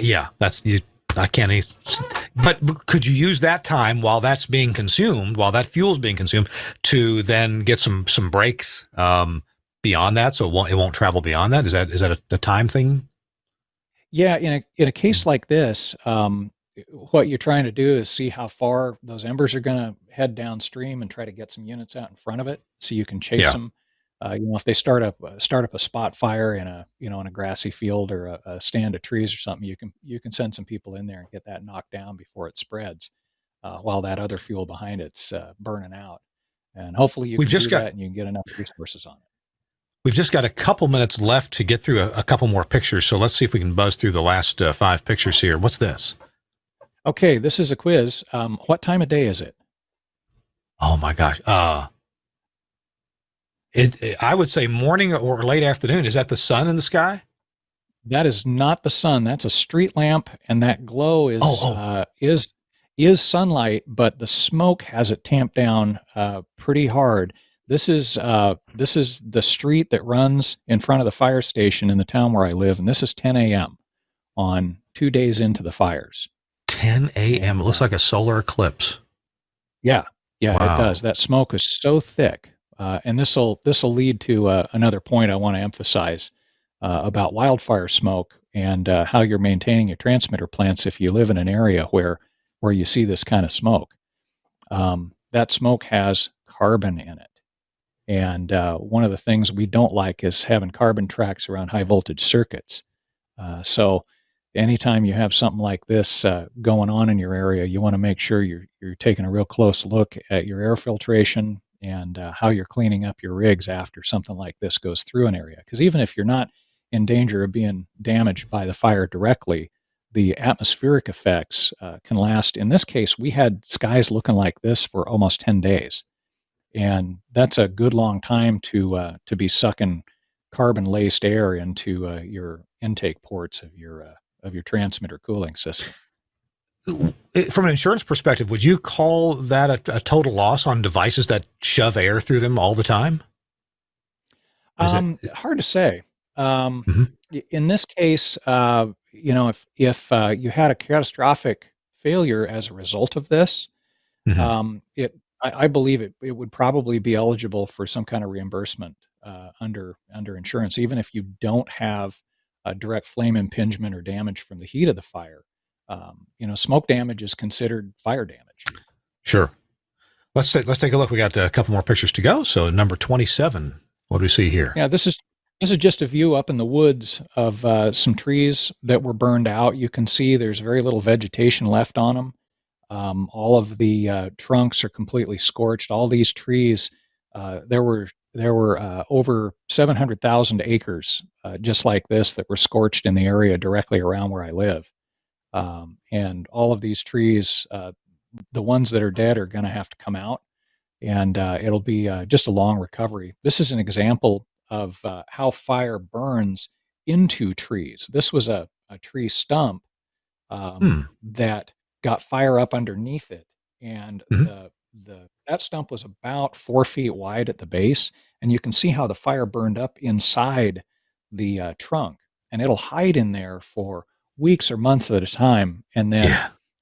Yeah, I can't even. But could you use that time while that's being consumed, while that fuel's being consumed, to then get some breaks beyond that, so it won't travel beyond that? Is that a time thing? Yeah, in a case like this, what you're trying to do is see how far those embers are going to head downstream and try to get some units out in front of it, so you can chase them. If they start up a spot fire in a grassy field or a stand of trees or something, you can send some people in there and get that knocked down before it spreads, while that other fuel behind it's burning out. And hopefully you can do that and you can get enough resources on it. We've just got a couple minutes left to get through a couple more pictures, so let's see if we can buzz through the last 5 pictures here. What's this? Okay, this is a quiz. What time of day is it? Oh my gosh. I would say morning or late afternoon. Is that the sun in the sky? That is not the sun. That's a street lamp, and that glow is sunlight, but the smoke has it tamped down pretty hard. This is the street that runs in front of the fire station in the town where I live, and this is 10 a.m. on 2 days into the fires. 10 a.m. It looks like a solar eclipse. Yeah, Wow. it does. That smoke is so thick, and this will lead to another point I want to emphasize about wildfire smoke and how you're maintaining your transmitter plants if you live in an area where you see this kind of smoke. That smoke has carbon in it, and one of the things we don't like is having carbon tracks around high voltage circuits. So anytime you have something like this going on in your area, you want to make sure you're taking a real close look at your air filtration and how you're cleaning up your rigs after something like this goes through an area. Because even if you're not in danger of being damaged by the fire directly, the atmospheric effects can last. In this case, we had skies looking like this for almost 10 days. And that's a good long time to be sucking carbon-laced air into your intake ports of your transmitter cooling system. From an insurance perspective, would you call that a total loss on devices that shove air through them all the time? Hard to say. Mhm. In this case, if you had a catastrophic failure as a result of this, Mhm. I believe it would probably be eligible for some kind of reimbursement under insurance, even if you don't have a direct flame impingement or damage from the heat of the fire. Smoke damage is considered fire damage. Sure. Let's take a look. We got a couple more pictures to go. So number 27. What do we see here? Yeah, this is just a view up in the woods of some trees that were burned out. You can see there's very little vegetation left on them. All of the trunks are completely scorched. All these trees, there were over 700,000 acres just like this that were scorched in the area directly around where I live. And all of these trees, the ones that are dead are going to have to come out, and it'll be just a long recovery. This is an example of how fire burns into trees. This was a tree stump Hmm. that got fire up underneath it, and Mhm. that stump was about 4 feet wide at the base, and you can see how the fire burned up inside the trunk, and it'll hide in there for weeks or months at a time, and then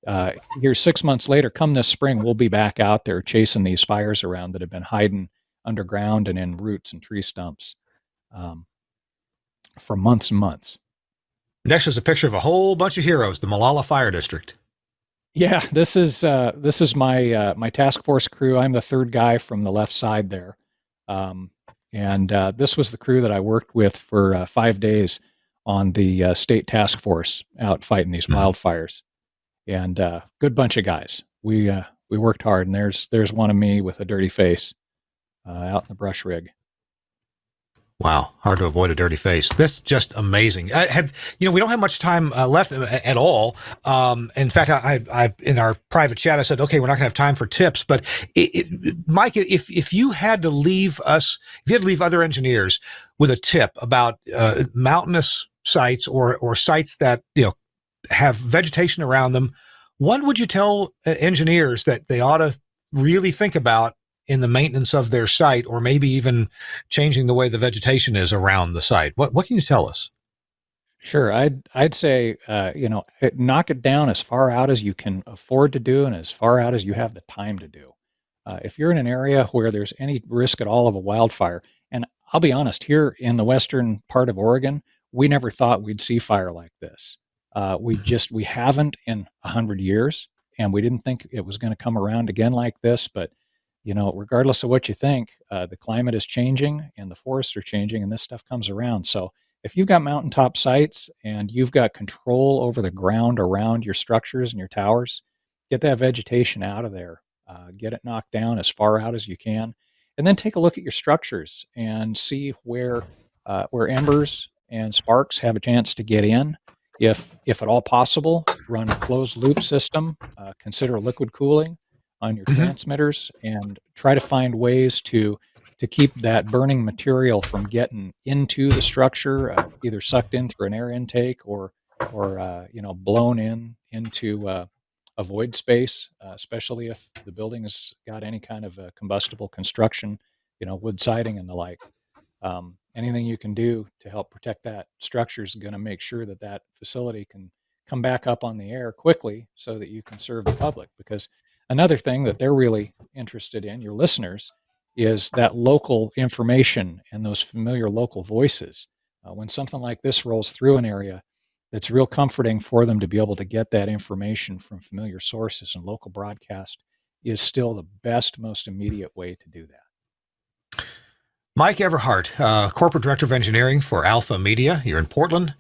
Yeah. here 6 months later, come this spring, we'll be back out there chasing these fires around that have been hiding underground and in roots and tree stumps um, for months and months. Next is a picture of a whole bunch of heroes, the Molalla Fire District. Yeah, this is my task force crew. I'm the third guy from the left side there, and this was the crew that I worked with for 5 days on the state task force out fighting these wildfires. And good bunch of guys. We worked hard, and there's one of me with a dirty face out in the brush rig. Wow, hard to avoid a dirty face. That's just amazing. We don't have much time left at all. In fact, I in our private chat, I said, okay, we're not gonna have time for tips, but Mike, if you had to leave other engineers with a tip about mountainous sites or sites that have vegetation around them, what would you tell engineers that they ought to really think about in the maintenance of their site, or maybe even changing the way the vegetation is around the site? What can you tell us? Sure, I'd say knock it down as far out as you can afford to do, and as far out as you have the time to do. If you're in an area where there's any risk at all of a wildfire, and I'll be honest, here in the western part of Oregon, we never thought we'd see fire like this. We haven't in 100 years, and we didn't think it was going to come around again like this. But regardless of what you think, the climate is changing and the forests are changing, and this stuff comes around. So if you've got mountaintop sites and you've got control over the ground around your structures and your towers, get that vegetation out of there. Get it knocked down as far out as you can, and then take a look at your structures and see where embers and sparks have a chance to get in. If at all possible, run a closed loop system. Consider liquid cooling on your Mhm. transmitters, and try to find ways to to keep that burning material from getting into the structure, either sucked in through an air intake or blown into a void space, especially if the building has got any kind of combustible construction, wood siding and the like. Anything you can do to help protect that structure is going to make sure that that facility can come back up on the air quickly so that you can serve the public. Because another thing that they're really interested in, your listeners, is that local information and those familiar local voices. When something like this rolls through an area, it's real comforting for them to be able to get that information from familiar sources, and local broadcast is still the best, most immediate way to do that. Mike Everhart, Corporate Director of Engineering for Alpha Media. You're in Portland.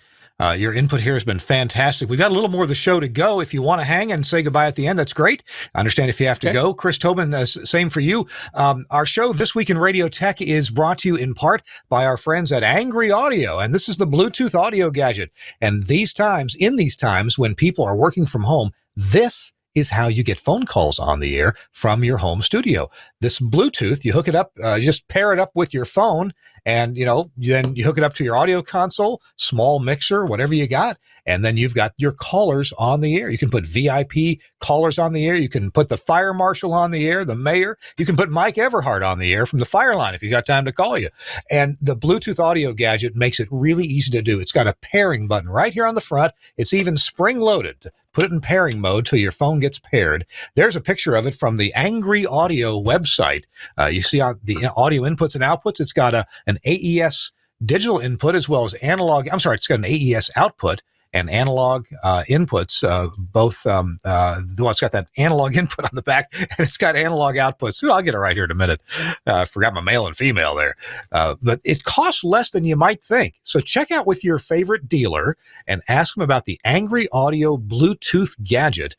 Your input here has been fantastic. We've got a little more of the show to go. If you want to hang and say goodbye at the end, that's great. I understand if you have to go. Chris Tobin, same for you. Our show, This Week in Radio Tech, is brought to you in part by our friends at Angry Audio. And this is the Bluetooth audio gadget. And in these times when people are working from home, this is how you get phone calls on the air from your home studio. This Bluetooth, you hook it up, you just pair it up with your phone, and then you hook it up to your audio console, small mixer, whatever you got, and then you've got your callers on the air. You can put VIP callers on the air. You can put the fire marshal on the air, the mayor. You can put Mike Everhart on the air from the fire line if you got time to call you. And the Bluetooth audio gadget makes it really easy to do. It's got a pairing button right here on the front. It's even spring-loaded. Put it in pairing mode till your phone gets paired. There's a picture of it from the Angry Audio website. You see on the audio inputs and outputs, it's got an AES digital input as well as analog. It's got an AES output and analog inputs, both, it's got that analog input on the back, and it's got analog outputs. I'll get it right here in a minute. I forgot my male and female there. But it costs less than you might think. So check out with your favorite dealer and ask them about the Angry Audio Bluetooth gadget.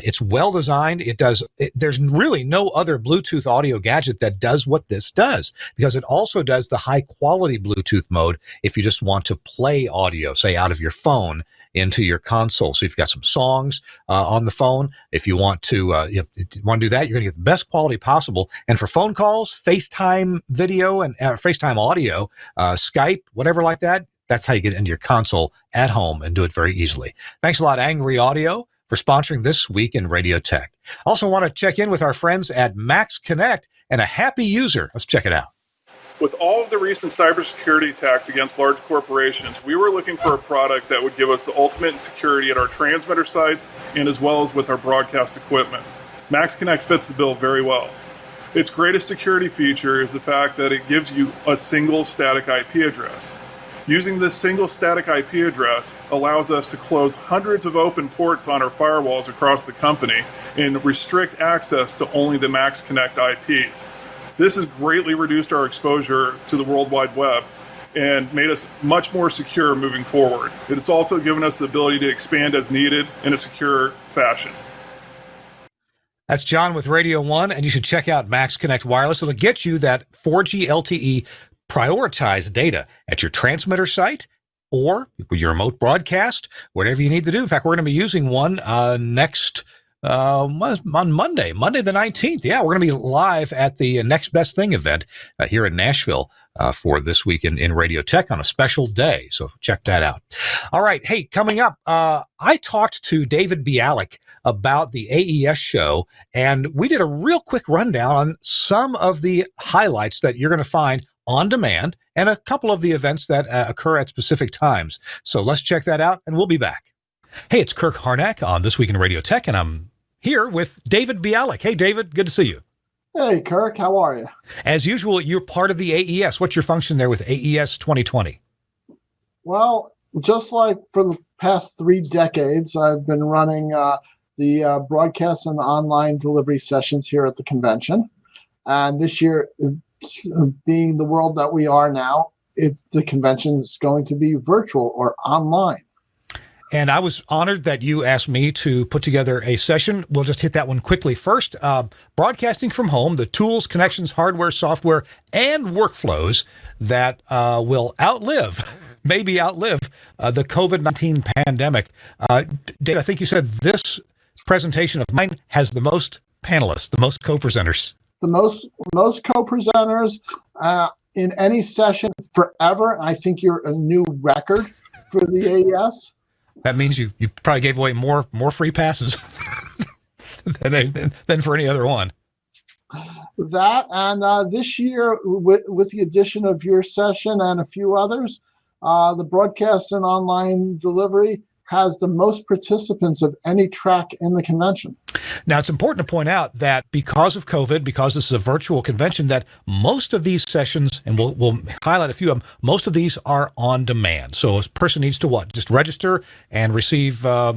It's well designed. There's really no other Bluetooth audio gadget that does what this does, because it also does the high quality Bluetooth mode if you just want to play audio, say out of your phone into your console. So if you've got some songs on the phone, if you want to do that, you're going to get the best quality possible. And for phone calls, FaceTime video and FaceTime audio, Skype, whatever like that, that's how you get into your console at home and do it very easily. Thanks a lot, Angry Audio, for sponsoring This Week in Radio Tech. Also want to check in with our friends at Max Connect and a happy user. Let's check it out. With all of the recent cybersecurity attacks against large corporations, we were looking for a product that would give us the ultimate security at our transmitter sites and as well as with our broadcast equipment. Max Connect fits the bill very well. Its greatest security feature is the fact that it gives you a single static IP address. Using this single static IP address allows us to close hundreds of open ports on our firewalls across the company and restrict access to only the Max Connect IPs. This has greatly reduced our exposure to the World Wide Web and made us much more secure moving forward. It has also given us the ability to expand as needed in a secure fashion. That's John with Radio 1, and you should check out Max Connect Wireless. It'll get you that 4G LTE prioritized data at your transmitter site or your remote broadcast, whatever you need to do. In fact, we're going to be using one next on Monday the 19th. Yeah, we're going to be live at the Next Best Thing event here in Nashville for This Week in Radio Tech on a special day. So check that out. All right. Hey, coming up, I talked to David Bialik about the AES show, and we did a real quick rundown on some of the highlights that you're going to find on demand and a couple of the events that occur at specific times. So let's check that out, and we'll be back. Hey, it's Kirk Harnack on This Week in Radio Tech, and I'm here with David Bialik. Hey, David, good to see you. Hey, Kirk, how are you? As usual, you're part of the AES. What's your function there with AES 2020? Well, just like for the past 3 decades, I've been running the broadcast and online delivery sessions here at the convention. And this year, being the world that we are now, the convention is going to be virtual or online. And I was honored that you asked me to put together a session. We'll just hit that one quickly. First, broadcasting from home, the tools, connections, hardware, software, and workflows that will maybe outlive the COVID-19 pandemic. Dave, I think you said this presentation of mine has the most panelists, the most co-presenters. the most co-presenters in any session forever. I think you're a new record for the AES. That means you probably gave away more free passes than for any other one. That, and this year, with the addition of your session and a few others, the broadcast and online delivery has the most participants of any track in the convention. Now, it's important to point out that because of COVID, because this is a virtual convention, that most of these sessions, and we'll highlight a few of them, most of these are on demand. So a person needs to what? Just register and receive, a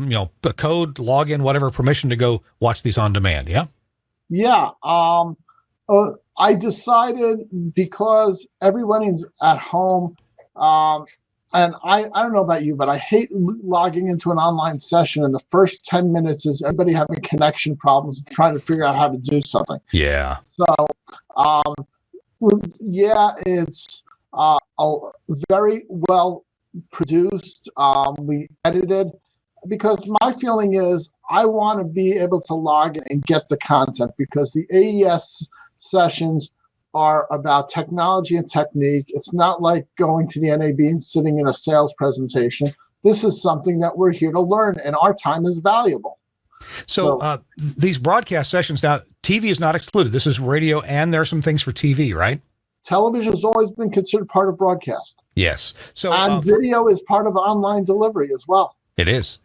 code, log in, whatever, permission to go watch these on demand, yeah? Yeah. I decided because everyone is at home, and I don't know about you, but I hate logging into an online session and the first 10 minutes is everybody having connection problems and trying to figure out how to do something. Yeah. So, it's very well produced. We edited, because my feeling is I want to be able to log in and get the content, because the AES sessions are about technology and technique. It's not like going to the NAB and sitting in a sales presentation. This is something that we're here to learn, and our time is valuable. So these broadcast sessions, now, TV is not excluded. This is radio, and there are some things for TV, right? Television has always been considered part of broadcast. Yes. So and video is part of online delivery as well. It is.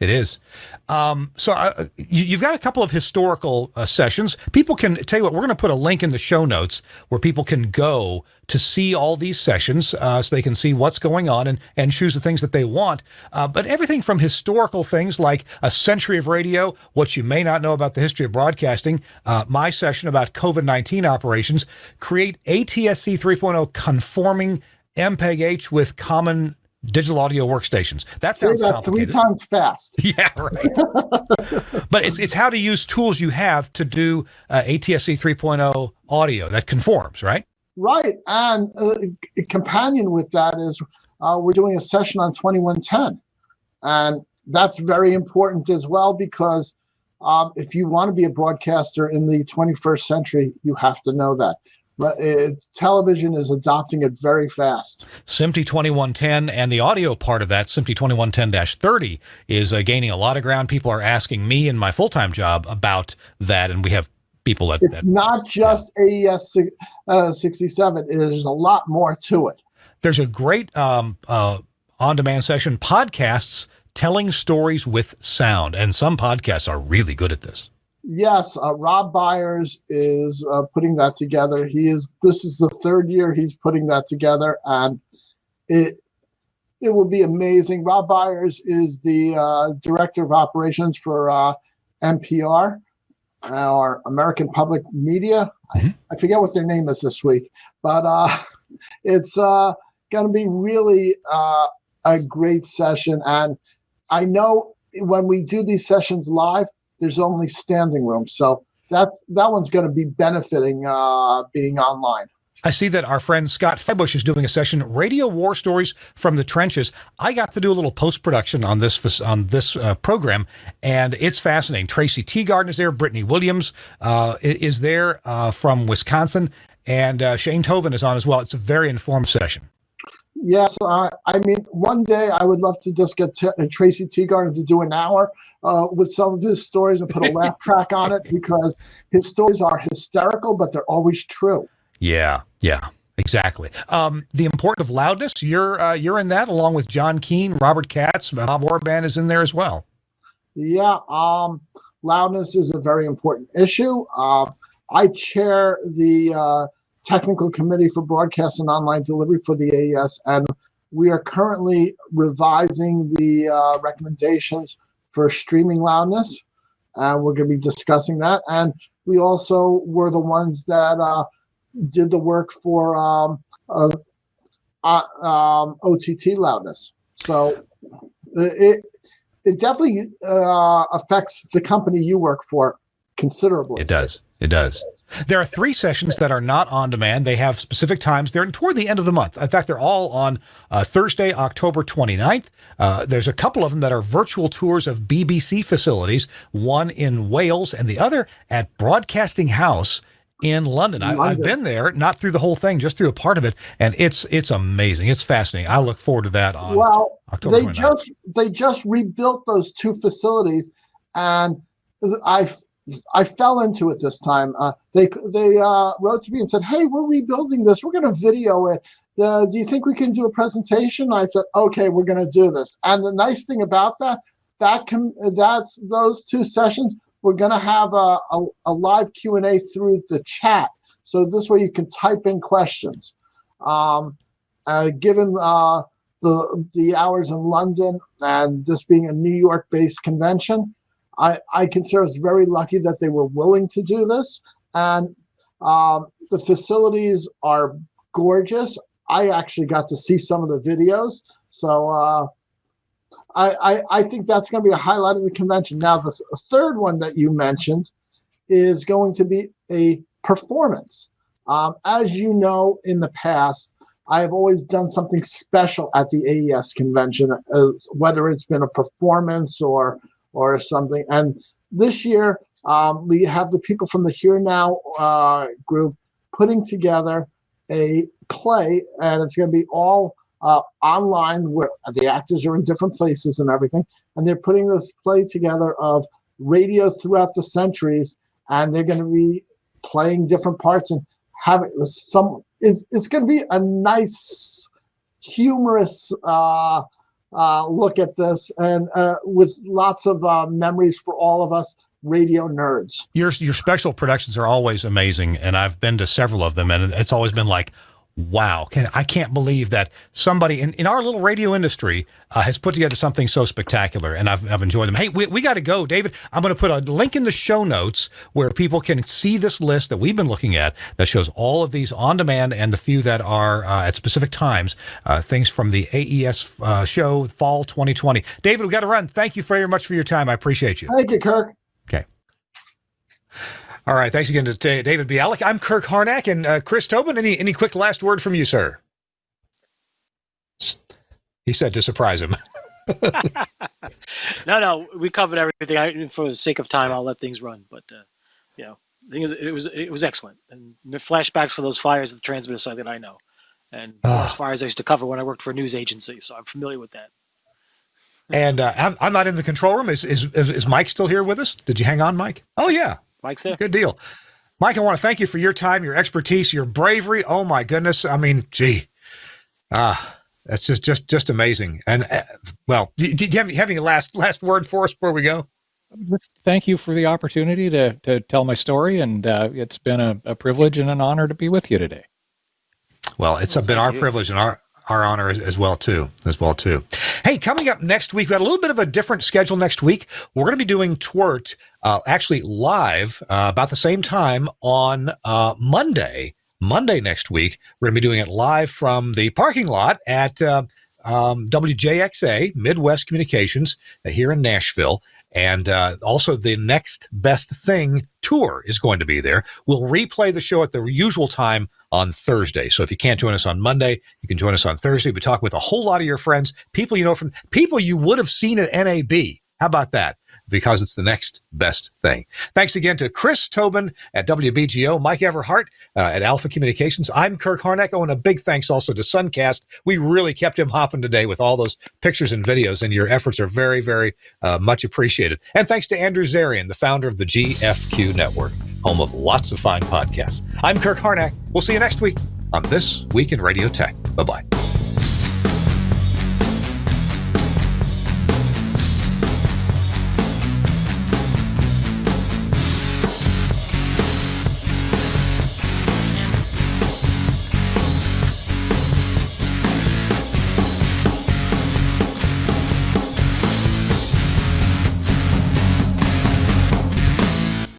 You've got a couple of historical sessions. People can tell you what, we're going to put a link in the show notes where people can go to see all these sessions so they can see what's going on and choose the things that they want. But everything from historical things like a century of radio, what you may not know about the history of broadcasting, my session about COVID-19 operations, create ATSC 3.0 conforming MPEG-H with common digital audio workstations. That sounds complicated. 3 times fast. Yeah, right. But it's how to use tools you have to do ATSC 3.0 audio that conforms, right? Right. And a companion with that is we're doing a session on 2110. And that's very important as well, because if you want to be a broadcaster in the 21st century, you have to know that. But television is adopting it very fast. SMPTE 2110 and the audio part of that, SMPTE 2110-30, is gaining a lot of ground. People are asking me in my full-time job about that, and we have people that... It's not just AES 67. There's a lot more to it. There's a great on-demand session, podcasts telling stories with sound, and some podcasts are really good at this. Yes, Rob Byers is putting that together. This is the 3rd year he's putting that together, and it will be amazing. Rob Byers is the director of operations for NPR, or American Public Media. Mm-hmm. I forget what their name is this week, but it's going to be really a great session. And I know when we do these sessions live, there's only standing room. So that one's going to be benefiting being online. I see that our friend Scott Freibush is doing a session, Radio War Stories from the Trenches. I got to do a little post-production on this program, and it's fascinating. Tracy Teagarden is there. Brittany Williams is there from Wisconsin, and Shane Toven is on as well. It's a very informed session. Yes, I mean, one day I would love to just get Tracy Teagarden to do an hour with some of his stories and put a laugh track on it, because his stories are hysterical, but they're always true. Yeah, exactly. The importance of loudness, you're in that along with John Keane, Robert Katz, Bob Orban is in there as well. Yeah, loudness is a very important issue. I chair the Technical Committee for Broadcast and Online Delivery for the AES, and we are currently revising the recommendations for streaming loudness, and we're going to be discussing that. And we also were the ones that did the work for OTT loudness. So it definitely affects the company you work for considerably. It does. There are 3 sessions that are not on demand. They have specific times. They're toward the end of the month. In fact, they're all on Thursday, October 29th. There's a couple of them that are virtual tours of BBC facilities, one in Wales and the other at Broadcasting House in London. I've been there, not through the whole thing, just through a part of it, and it's amazing. It's fascinating. I look forward to that on October 29th. They just rebuilt those two facilities, and I fell into it this time. They wrote to me and said, "Hey, we're rebuilding this. We're going to video it. Do you think we can do a presentation?" I said, "Okay, we're going to do this." And the nice thing about that's those two sessions. We're going to have a live Q&A through the chat. So this way you can type in questions. Given the hours in London and this being a New York-based convention, I consider us very lucky that they were willing to do this. And the facilities are gorgeous. I actually got to see some of the videos. So I think that's going to be a highlight of the convention. Now, the third one that you mentioned is going to be a performance. As you know, in the past, I have always done something special at the AES convention, whether it's been a performance or something. And this year, we have the people from the Here Now group putting together a play, and it's going to be all online, where the actors are in different places and everything, and they're putting this play together of radio throughout the centuries, and they're going to be playing different parts and having some. It's going to be a nice, humorous look at this, and with lots of memories for all of us radio nerds. Your special productions are always amazing, and I've been to several of them, and it's always been like, wow, I can't believe that somebody in our little radio industry has put together something so spectacular, and I've enjoyed them. Hey, we got to go, David. I'm going to put a link in the show notes where people can see this list that we've been looking at that shows all of these on demand and the few that are at specific times, things from the AES show fall 2020. David, we got to run. Thank you very much for your time. I appreciate you. Thank you, Kirk. Okay. All right. Thanks again to David Bialik. I'm Kirk Harnack, and Chris Tobin. Any quick last word from you, sir? He said to surprise him. No, we covered everything. For the sake of time, I'll let things run. But the thing is, it was excellent, and the flashbacks for those fires at the transmitter site that I know, and those fires I used to cover when I worked for a news agency, so I'm familiar with that. And I'm not in the control room. Is Mike still here with us? Did you hang on, Mike? Oh yeah. Mike's there. Good deal. Mike, I want to thank you for your time, your expertise, your bravery. Oh my goodness. I mean, gee, that's just amazing. And well, do you have any last word for us before we go? Thank you for the opportunity to tell my story. And it's been a privilege and an honor to be with you today. Well, it's been our privilege and our honor as well too. Hey, coming up next week, we got a little bit of a different schedule next week. We're going to be doing TWiRT actually live about the same time on Monday next week. We're going to be doing it live from the parking lot at WJXA, Midwest Communications, here in Nashville. And also the Next Best Thing tour is going to be there. We'll replay the show at the usual time on Thursday. So if you can't join us on Monday, you can join us on Thursday. We'll be talking with a whole lot of your friends, people you know from people you would have seen at NAB. How about that? Because it's the next best thing. Thanks again to Chris Tobin at WBGO, Mike Everhart at Alpha Communications. I'm Kirk Harnack. Oh, and a big thanks also to Suncast. We really kept him hopping today with all those pictures and videos, and your efforts are very, very much appreciated. And thanks to Andrew Zarian, the founder of the GFQ Network, home of lots of fine podcasts. I'm Kirk Harnack. We'll see you next week on This Week in Radio Tech. Bye-bye.